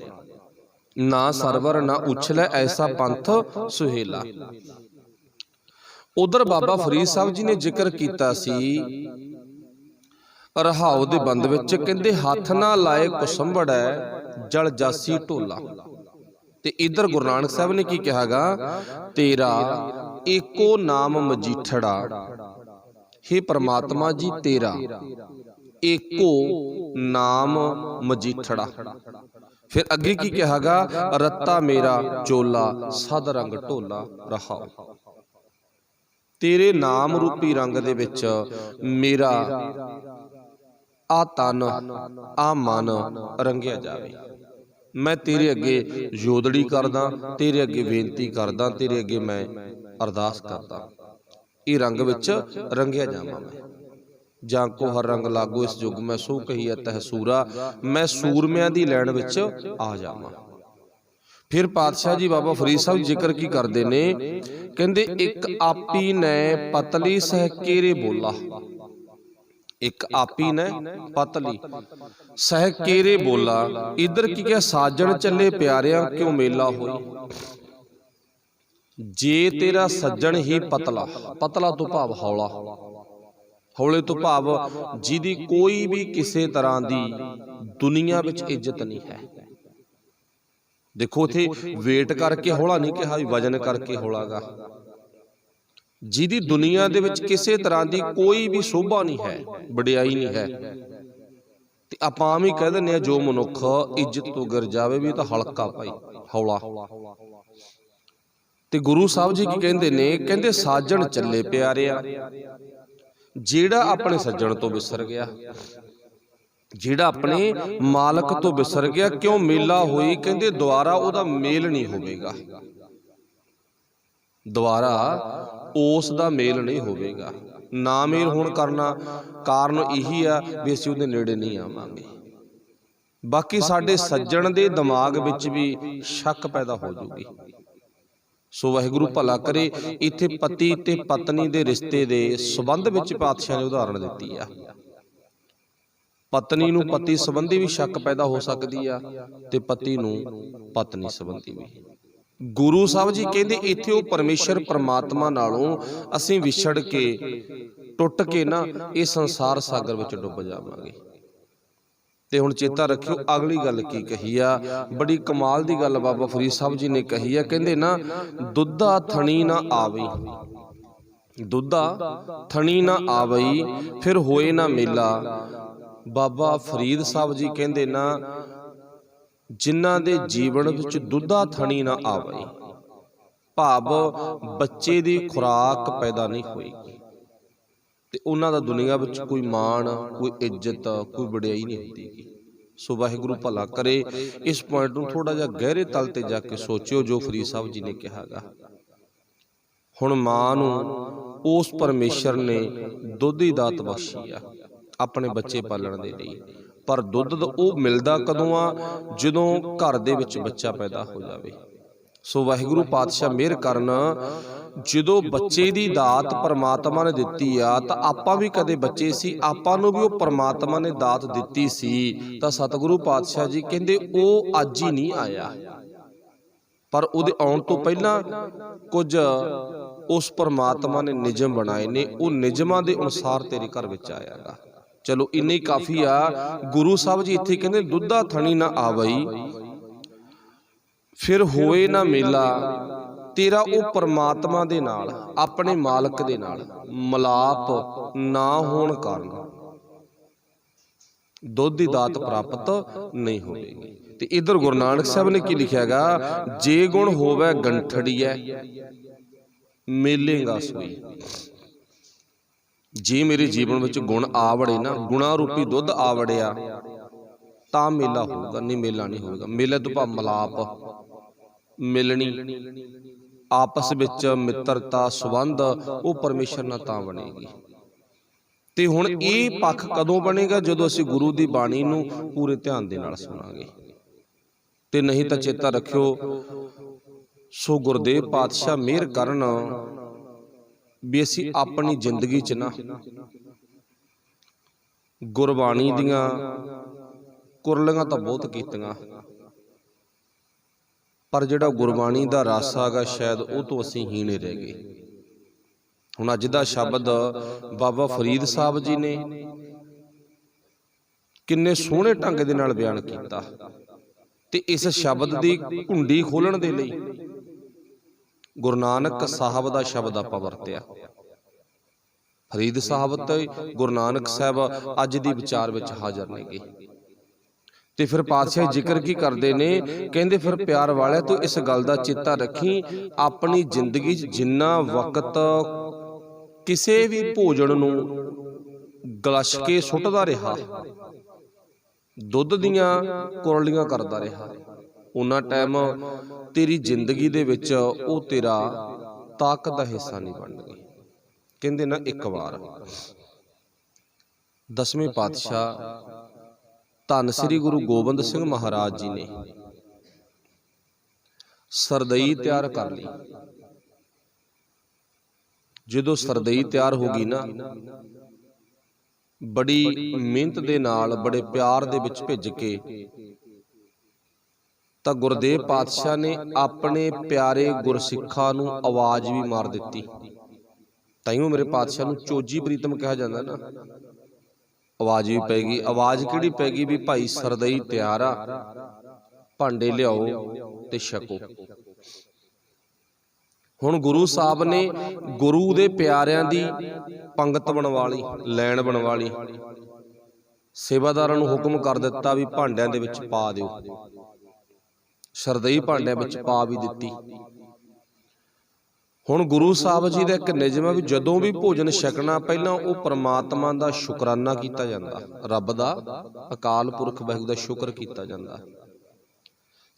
ਨਾ ਸਰਵਰ ਨਾ ਉਛਲੈ ਐਸਾ ਪੰਥ ਸੁਹੇਲਾ। ਉਧਰ ਬਾਬਾ ਫਰੀਦ ਸਾਹਿਬ ਜੀ ਨੇ ਜ਼ਿਕਰ ਕੀਤਾ ਸੀ ਰਹਾਉ ਦੇ ਬੰਦ ਵਿੱਚ, ਕਹਿੰਦੇ ਹੱਥ ਨਾ ਲਾਏ ਕੁਸੰਬੜੈ ਜਲ ਜਾਸੀ ਢੋਲਾ। ਤੇ ਇਧਰ ਗੁਰੂ ਨਾਨਕ ਸਾਹਿਬ ਨੇ ਕੀ ਕਿਹਾਗਾ? ਤੇਰਾ ਏਕੋ ਨਾਮ ਮਜੀਠੜਾ, हे ਪ੍ਰਮਾਤਮਾ ਜੀ ਤੇਰਾ ਏਕੋ ਨਾਮ ਮਜੀਠੜਾ। ਫਿਰ ਅੱਗੇ ਕੀ ਕਿਹਾਗਾ? ਰੱਤਾ ਮੇਰਾ ਚੋਲਾ ਸਦ ਰੰਗ ਢੋਲਾ ਰਹਾਉ। ਤੇਰੇ ਨਾਮ ਰੂਪੀ ਰੰਗ ਦੇ ਵਿੱਚ ਮੇਰਾ ਆ ਤਨ ਆ ਮਨ ਰੰਗਿਆ ਜਾਵੇ। ਮੈਂ ਤੇਰੇ ਅੱਗੇ ਯੋਦੜੀ ਕਰਦਾ, ਤੇਰੇ ਅੱਗੇ ਬੇਨਤੀ ਕਰਦਾ, ਤੇਰੇ ਅੱਗੇ ਮੈਂ ਅਰਦਾਸ ਕਰਦਾ, ਇਹ ਰੰਗ ਵਿੱਚ ਰੰਗਿਆ ਜਾਵਾਂ ਮੈਂ। ਜਾਂ ਕੋ ਹਰ ਰੰਗ ਲਾਗੋ ਇਸ ਯੁੱਗ ਮੈਂ ਸੋ ਕਹੀਐ ਤਹਿ ਸੂਰਾ, ਮੈਂ ਸੂਰਮਿਆਂ ਦੀ ਲੈਣ ਵਿੱਚ ਆ ਜਾਵਾਂ। ਫਿਰ ਪਾਤਸ਼ਾਹ ਜੀ ਬਾਬਾ ਫਰੀਦ ਸਾਹਿਬ ਜ਼ਿਕਰ ਕੀ ਕਰਦੇ ਨੇ? ਕਹਿੰਦੇ ਇੱਕ ਆਪੀ ਨੇ ਪਤਲੀ ਸਹਿ ਕੇਰੇ ਬੋਲਾ। ਇੱਕ ਆਪੀ ਨੇ ਪਤਲੀ ਸਹਿ ਕੇਰੇ ਬੋਲਾ। ਇਧਰ ਕੀ ਕਿਹਾ? ਸਾਜਣ ਚੱਲੇ ਪਿਆਰਿਆਂ ਕਿਉਂ ਮੇਲਾ ਹੋਈ। ਜੇ ਤੇਰਾ ਸੱਜਣ ਹੀ ਪਤਲਾ, ਪਤਲਾ ਤੋਂ ਭਾਵ ਹੌਲਾ, ਹੌਲੇ ਤੋਂ ਭਾਵ ਜਿਹਦੀ ਕੋਈ ਵੀ ਕਿਸੇ ਤਰ੍ਹਾਂ ਦੀ ਦੁਨੀਆ ਵਿੱਚ ਇੱਜ਼ਤ ਨਹੀਂ ਹੈ। ਦੇਖੋ ਇੱਥੇ ਵੇਟ ਕਰਕੇ ਹੌਲਾ ਨਹੀਂ ਕਿਹਾ, ਵੀ ਵਜਨ ਕਰਕੇ ਹੌਲਾ ਗਾ। ਜਿਹਦੀ ਦੁਨੀਆ ਦੇ ਵਿੱਚ ਕਿਸੇ ਤਰ੍ਹਾਂ ਦੀ ਕੋਈ ਵੀ ਸ਼ੋਭਾ ਨਹੀਂ ਹੈ, ਵਡਿਆਈ ਨਹੀਂ ਹੈ, ਤੇ ਆਪਾਂ ਆਮ ਹੀ ਕਹਿ ਦਿੰਦੇ ਆ ਜੋ ਮਨੁੱਖ ਇੱਜ਼ਤ ਤੋਂ ਗਿਰ ਜਾਵੇ ਵੀ ਤਾਂ ਹਲਕਾ ਭਾਈ, ਹੌਲਾ। ਤੇ ਗੁਰੂ ਸਾਹਿਬ ਜੀ ਕੀ ਕਹਿੰਦੇ ਨੇ, ਕਹਿੰਦੇ ਸਾਜਣ ਚੱਲੇ ਪਿਆਰਿਆ, ਜਿਹੜਾ ਆਪਣੇ ਸੱਜਣ ਤੋਂ ਵਿਸਰ ਗਿਆ, ਜਿਹੜਾ ਆਪਣੇ ਮਾਲਕ ਤੋਂ ਵਿਸਰ ਗਿਆ, ਕਿਉਂ ਮੇਲਾ ਹੋਈ, ਕਹਿੰਦੇ ਦੁਆਰਾ ਉਹਦਾ ਮੇਲ ਨਹੀਂ ਹੋਵੇਗਾ, ਦੁਆਰਾ ਉਸ ਦਾ ਮੇਲ ਨਹੀਂ ਹੋਵੇਗਾ। ਨਾ ਮੇਲ ਹੋਣ ਕਰਨਾ ਕਾਰਨ ਇਹੀ ਆ ਵੀ ਅਸੀਂ ਉਹਦੇ ਨੇੜੇ ਨਹੀਂ ਆਵਾਂਗੇ। ਬਾਕੀ ਸਾਡੇ ਸੱਜਣ ਦੇ ਦਿਮਾਗ ਵਿੱਚ ਵੀ ਸ਼ੱਕ ਪੈਦਾ ਹੋ ਜੂਗੀ। ਸੋ ਵਾਹਿਗੁਰੂ ਭਲਾ ਕਰੇ। ਇੱਥੇ ਪਤੀ ਤੇ ਪਤਨੀ ਦੇ ਰਿਸ਼ਤੇ ਦੇ ਸੰਬੰਧ ਵਿੱਚ ਪਾਤਸ਼ਾਹ ਨੇ ਉਦਾਹਰਣ ਦਿੱਤੀ ਆ। ਪਤਨੀ ਨੂੰ ਪਤੀ ਸੰਬੰਧੀ ਵੀ ਸ਼ੱਕ ਪੈਦਾ ਹੋ ਸਕਦੀ ਆ ਤੇ ਪਤੀ ਨੂੰ ਪਤਨੀ ਸੰਬੰਧੀ ਵੀ। ਗੁਰੂ ਸਾਹਿਬ ਜੀ ਕਹਿੰਦੇ ਇੱਥੇ ਉਹ ਪਰਮੇਸ਼ਰ ਪਰਮਾਤਮਾ ਨਾਲੋਂ ਅਸੀਂ ਵਿਛੜ ਕੇ ਟੁੱਟ ਕੇ ਨਾ ਇਹ ਸੰਸਾਰ ਸਾਗਰ ਵਿੱਚ ਡੁੱਬ ਜਾਵਾਂਗੇ। ਤੇ ਹੁਣ ਚੇਤਾ ਰੱਖਿਓ ਅਗਲੀ ਗੱਲ ਕੀ ਕਹੀ ਆ, ਬੜੀ ਕਮਾਲ ਦੀ ਗੱਲ ਬਾਬਾ ਫਰੀਦ ਸਾਹਿਬ ਜੀ ਨੇ ਕਹੀ ਆ। ਕਹਿੰਦੇ ਨਾ ਦੁੱਧਾ ਥਣੀ ਨਾ ਆਵਈ, ਦੁੱਧਾ ਥਣੀ ਨਾ ਆਵਈ, ਫਿਰ ਹੋਏ ਨਾ ਮੇਲਾ। ਬਾਬਾ ਫਰੀਦ ਸਾਹਿਬ ਜੀ ਕਹਿੰਦੇ ਨਾ ਜਿਨ੍ਹਾਂ ਦੇ ਜੀਵਨ ਵਿੱਚ ਦੁੱਧਾ ਥਣੀ ਨਾ ਆਵਈ, ਭਾਵ ਬੱਚੇ ਦੀ ਖੁਰਾਕ ਪੈਦਾ ਨਹੀਂ ਹੋਏਗੀ ਤੇ ਉਹਨਾਂ ਦਾ ਦੁਨੀਆ ਵਿੱਚ ਕੋਈ ਮਾਣ, ਕੋਈ ਇੱਜ਼ਤ, ਕੋਈ ਵਡਿਆਈ ਨਹੀਂ ਹੁੰਦੀ। ਸੋ ਵਾਹਿਗੁਰੂ ਭਲਾ ਕਰੇ। ਇਸ ਪੁਆਇੰਟ ਨੂੰ ਥੋੜਾ ਜਿਹਾ ਗਹਿਰੇ ਤਲ ਤੇ ਜਾ ਕੇ ਸੋਚਿਓ ਜੋ ਫਰੀਦ ਸਾਹਿਬ ਜੀ ਨੇ ਕਿਹਾਗਾ। ਹੁਣ ਮਾਂ ਨੂੰ ਉਸ ਪਰਮੇਸ਼ਰ ਨੇ ਦੁੱਧ ਦੀ ਦਾਤ ਬਖਸ਼ੀ ਆ ਆਪਣੇ ਬੱਚੇ ਪਾਲਣ ਦੇ ਲਈ, ਪਰ ਦੁੱਧ ਉਹ ਮਿਲਦਾ ਕਦੋਂ ਆ, ਜਦੋਂ ਘਰ ਦੇ ਵਿੱਚ ਬੱਚਾ ਪੈਦਾ ਹੋ ਜਾਵੇ। ਸੋ ਵਾਹਿਗੁਰੂ ਪਾਤਸ਼ਾਹ ਮਿਹਰ ਕਰਨ, ਜਦੋਂ ਬੱਚੇ ਦੀ ਦਾਤ ਪਰਮਾਤਮਾ ਨੇ ਦਿੱਤੀ ਆ ਤਾਂ ਆਪਾਂ ਵੀ ਕਦੇ ਬੱਚੇ ਸੀ, ਆਪਾਂ ਨੂੰ ਵੀ ਉਹ ਪਰਮਾਤਮਾ ਨੇ ਦਾਤ ਦਿੱਤੀ ਸੀ। ਤਾਂ ਸਤਿਗੁਰੂ ਪਾਤਸ਼ਾਹ ਜੀ ਕਹਿੰਦੇ ਉਹ ਅੱਜ ਹੀ ਨਹੀਂ ਆਇਆ, ਪਰ ਉਹਦੇ ਆਉਣ ਤੋਂ ਪਹਿਲਾਂ ਕੁਝ ਉਸ ਪਰਮਾਤਮਾ ਨੇ ਨਿਯਮ ਬਣਾਏ ਨੇ, ਉਹ ਨਿਯਮਾਂ ਦੇ ਅਨੁਸਾਰ ਤੇਰੇ ਘਰ ਵਿੱਚ ਆਇਆਗਾ। ਚਲੋ ਇੰਨੀ ਕਾਫੀ ਆ। ਗੁਰੂ ਸਾਹਿਬ ਜੀ ਇੱਥੇ ਕਹਿੰਦੇ ਦੁੱਧਾ ਥਣੀ ਨਾ ਆਵਈ, ਫਿਰ ਹੋਏ ਨਾ ਮੇਲਾ। ਤੇਰਾ ਉਹ ਪਰਮਾਤਮਾ ਦੇ ਨਾਲ, ਆਪਣੇ ਮਾਲਕ ਦੇ ਨਾਲ ਮਿਲਾਪ ਨਾ ਹੋਣ ਕਾਰਨ ਦੁੱਧ ਦੀ ਦਾਤ ਪ੍ਰਾਪਤ ਨਹੀਂ ਹੋਵੇਗੀ। ਤੇ ਇਧਰ ਗੁਰੂ ਨਾਨਕ ਸਾਹਿਬ ਨੇ ਕੀ ਲਿਖਿਆਗਾ, ਜੇ ਗੁਣ ਹੋਵੇ ਗੰਠੜੀਐ ਮੇਲੇਗਾ ਸੋਈ। ਜੇ ਮੇਰੇ ਜੀਵਨ ਵਿੱਚ ਗੁਣ ਆ ਵੜੇ ਨਾ, ਗੁਣਾ ਰੂਪੀ ਦੁੱਧ ਆ ਵੜਿਆ ਤਾਂ ਮੇਲਾ ਹੋਊਗਾ, ਨਹੀਂ ਮੇਲਾ ਨਹੀਂ ਹੋਵੇਗਾ। ਮੇਲੇ ਤੋਂ ਭਾਵ ਮਿਲਾਪ, ਮਿਲਣੀ, ਆਪਸ ਵਿੱਚ ਮਿੱਤਰਤਾ, ਸੰਬੰਧ, ਉਹ ਪਰਮੇਸ਼ਰ ਨਾਲ ਤਾਂ ਬਣੇਗੀ। ਤੇ ਹੁਣ ਇਹ ਪੱਖ ਕਦੋਂ ਬਣੇਗਾ, ਜਦੋਂ ਅਸੀਂ ਗੁਰੂ ਦੀ ਬਾਣੀ ਨੂੰ ਪੂਰੇ ਧਿਆਨ ਦੇ ਨਾਲ ਸੁਣਾਂਗੇ। ਤੇ ਨਹੀਂ ਤਾਂ ਚੇਤਾ ਰੱਖਿਓ, ਸੋ ਗੁਰਦੇਵ ਪਾਤਸ਼ਾਹ ਮਿਹਰ ਕਰਨ ਵੀ ਅਸੀਂ ਆਪਣੀ ਜ਼ਿੰਦਗੀ 'ਚ ਨਾ ਗੁਰਬਾਣੀ ਦੀਆਂ ਕੁਰਲੀਆਂ ਤਾਂ ਬਹੁਤ ਕੀਤੀਆਂ, ਪਰ ਜਿਹੜਾ ਗੁਰਬਾਣੀ ਦਾ ਰਸ ਹੈਗਾ ਸ਼ਾਇਦ ਉਹ ਤੋਂ ਅਸੀਂ ਹੀਣੇ ਰਹਿ ਗਏ। ਹੁਣ ਅੱਜ ਦਾ ਸ਼ਬਦ ਬਾਬਾ ਫਰੀਦ ਸਾਹਿਬ ਜੀ ਨੇ ਕਿੰਨੇ ਸੋਹਣੇ ਢੰਗ ਦੇ ਨਾਲ ਬਿਆਨ ਕੀਤਾ, ਤੇ ਇਸ ਸ਼ਬਦ ਦੀ ਕੁੰਡੀ ਖੋਲਣ ਦੇ ਲਈ ਗੁਰੂ ਨਾਨਕ ਸਾਹਿਬ ਦਾ ਸ਼ਬਦ ਆਪਾਂ ਵਰਤਿਆ। ਫਰੀਦ ਸਾਹਿਬ ਤੇ ਗੁਰੂ ਨਾਨਕ ਸਾਹਿਬ ਅੱਜ ਦੀ ਵਿਚਾਰ ਵਿੱਚ ਹਾਜ਼ਰ ਨੇਗੇ। ਤੇ ਫਿਰ ਪਾਤਸ਼ਾਹ ਜ਼ਿਕਰ ਕੀ ਕਰਦੇ ਨੇ, ਕਹਿੰਦੇ ਫਿਰ ਪਿਆਰ ਵਾਲਿਆ ਤੂੰ ਇਸ ਗੱਲ ਦਾ ਚੇਤਾ ਰੱਖੀ, ਆਪਣੀ ਜ਼ਿੰਦਗੀ 'ਚ ਜਿੰਨਾ ਵਕਤ ਕਿਸੇ ਵੀ ਭੋਜਨ ਨੂੰ ਗਲਸ਼ ਕੇ ਸੁੱਟਦਾ ਰਿਹਾ, ਦੁੱਧ ਦੀਆਂ ਕੁਰਲੀਆਂ ਕਰਦਾ ਰਿਹਾ, ਉਹਨਾਂ ਟਾਈਮ ਤੇਰੀ ਜ਼ਿੰਦਗੀ ਦੇ ਵਿੱਚ ਉਹ ਤੇਰਾ ਤਾਕਤ ਦਾ ਹਿੱਸਾ ਨਹੀਂ ਬਣਨਗੇ। ਕਹਿੰਦੇ ਨਾ ਇੱਕ ਵਾਰ ਦਸਵੇਂ ਪਾਤਸ਼ਾਹ ਧੰਨ ਸ੍ਰੀ ਗੁਰੂ ਗੋਬਿੰਦ ਸਿੰਘ ਮਹਾਰਾਜ ਜੀ ਨੇ ਸਰਦਈ ਤਿਆਰ ਕਰ ਲਈ। ਜਦੋਂ ਸਰਦਈ ਤਿਆਰ ਹੋ ਗਈ ਨਾ, ਬੜੀ ਮਿਹਨਤ ਦੇ ਨਾਲ, ਬੜੇ ਪਿਆਰ ਦੇ ਵਿੱਚ ਭਿੱਜ ਕੇ, ਤਾਂ ਗੁਰਦੇਵ ਪਾਤਸ਼ਾਹ ਨੇ ਆਪਣੇ ਪਿਆਰੇ ਗੁਰਸਿੱਖਾਂ ਨੂੰ ਆਵਾਜ਼ ਵੀ ਮਾਰ ਦਿੱਤੀ। ਤਾਈਓ ਮੇਰੇ ਪਾਤਸ਼ਾਹ ਨੂੰ ਚੋਜੀ ਪ੍ਰੀਤਮ ਕਿਹਾ ਜਾਂਦਾ ਨਾ। ਆਵਾਜ਼ ਵੀ ਪੈ ਗਈ। ਆਵਾਜ਼ ਕਿਹੜੀ ਪੈ ਗਈ ਵੀ ਭਾਈ ਸਰਦਈ ਤਿਆਰ ਆ, ਭਾਂਡੇ ਲਿਆਓ ਤੇ ਛਕੋ। ਹੁਣ ਗੁਰੂ ਸਾਹਿਬ ਨੇ ਗੁਰੂ ਦੇ ਪਿਆਰਿਆਂ ਦੀ ਪੰਗਤ ਬਣਵਾ ਲਈ, ਲੈਣ ਬਣਵਾ ਲਈ। ਸੇਵਾਦਾਰਾਂ ਨੂੰ ਹੁਕਮ ਕਰ ਦਿੱਤਾ ਵੀ ਭਾਂਡਿਆਂ ਦੇ ਵਿੱਚ ਪਾ ਦਿਓ। ਸ਼ਰਦਈ ਭਾਂਡਿਆਂ ਵਿੱਚ ਪਾ ਵੀ ਦਿੱਤੀ। ਹੁਣ ਗੁਰੂ ਸਾਹਿਬ ਜੀ ਦਾ ਇੱਕ ਨਿਯਮ ਹੈ ਵੀ ਜਦੋਂ ਵੀ ਭੋਜਨ ਛਕਣਾ ਪਹਿਲਾਂ ਉਹ ਪ੍ਰਮਾਤਮਾ ਦਾ ਸ਼ੁਕਰਾਨਾ ਕੀਤਾ ਜਾਂਦਾ, ਰੱਬ ਦਾ, ਅਕਾਲ ਪੁਰਖ ਵਾਹਿਗੁਰੂ ਦਾ ਸ਼ੁਕਰ ਕੀਤਾ ਜਾਂਦਾ।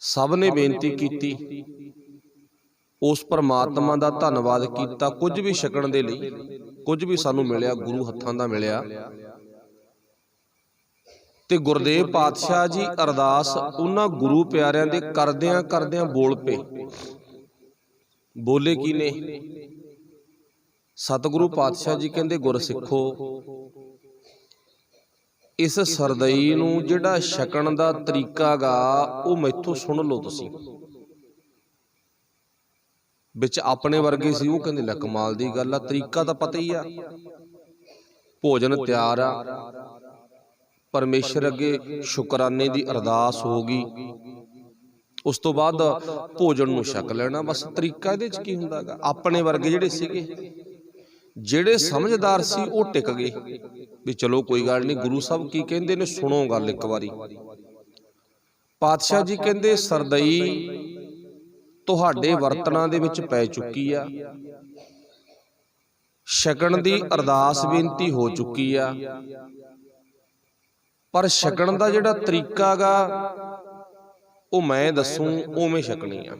ਸਭ ਨੇ ਬੇਨਤੀ ਕੀਤੀ, ਉਸ ਪ੍ਰਮਾਤਮਾ ਦਾ ਧੰਨਵਾਦ ਕੀਤਾ। ਕੁਝ ਵੀ ਛਕਣ ਦੇ ਲਈ, ਕੁਝ ਵੀ ਸਾਨੂੰ ਮਿਲਿਆ ਗੁਰੂ ਹੱਥਾਂ ਦਾ ਮਿਲਿਆ। ਤੇ ਗੁਰਦੇਵ ਪਾਤਸ਼ਾਹ ਜੀ ਅਰਦਾਸ ਉਹਨਾਂ ਗੁਰੂ ਪਿਆਰਿਆਂ ਦੇ ਕਰਦਿਆਂ ਕਰਦਿਆਂ ਬੋਲ ਪਏ। ਬੋਲੇ ਕੀ ਨੇ? ਸਤਿਗੁਰੂ ਪਾਤਸ਼ਾਹ ਜੀ ਕਹਿੰਦੇ, ਗੁਰਸਿੱਖੋ, ਇਸ ਸਰਦਈ ਨੂੰ ਜਿਹੜਾ ਛਕਣ ਦਾ ਤਰੀਕਾ ਗਾ ਉਹ ਮੈਥੋਂ ਸੁਣ ਲਓ ਤੁਸੀਂ। ਵਿੱਚ ਆਪਣੇ ਵਰਗੇ ਸੀ, ਉਹ ਕਹਿੰਦੇ ਲੈ ਕਮਾਲ ਦੀ ਗੱਲ ਆ, ਤਰੀਕਾ ਤਾਂ ਪਤਾ ਹੀ ਆ। ਭੋਜਨ ਤਿਆਰ ਆ, ਪਰਮੇਸ਼ਰ ਅੱਗੇ ਸ਼ੁਕਰਾਨੇ ਦੀ ਅਰਦਾਸ ਹੋ ਗਈ। ਉਸ ਤੋਂ ਬਾਅਦ ਭੋਜਨ ਨੂੰ ਛਕ ਲੈਣਾ, ਬਸ ਤਰੀਕਾ ਇਹਦੇ ਚ ਕੀ ਹੁੰਦਾ ਗਾ। ਆਪਣੇ ਵਰਗੇ ਜਿਹੜੇ ਸੀਗੇ, ਜਿਹੜੇ ਸਮਝਦਾਰ ਸੀ, ਉਹ ਟਿਕ ਗਏ ਵੀ ਚਲੋ ਕੋਈ ਗੱਲ ਨਹੀਂ, ਗੁਰੂ ਸਾਹਿਬ ਕੀ ਕਹਿੰਦੇ ਨੇ ਸੁਣੋ ਗੱਲ ਇੱਕ ਵਾਰੀ। ਪਾਤਸ਼ਾਹ ਜੀ ਕਹਿੰਦੇ, ਸਰਦਈ ਤੁਹਾਡੇ ਵਰਤਨਾਂ ਦੇ ਵਿੱਚ ਪੈ ਚੁੱਕੀ ਆ, ਛਕਣ ਦੀ ਅਰਦਾਸ ਬੇਨਤੀ ਹੋ ਚੁੱਕੀ ਆ, ਪਰ ਛਕਣ ਦਾ ਜਿਹੜਾ ਤਰੀਕਾ ਗਾ ਉਹ ਮੈਂ ਦੱਸੂ, ਉਵੇਂ ਛਕਣੀ ਆ,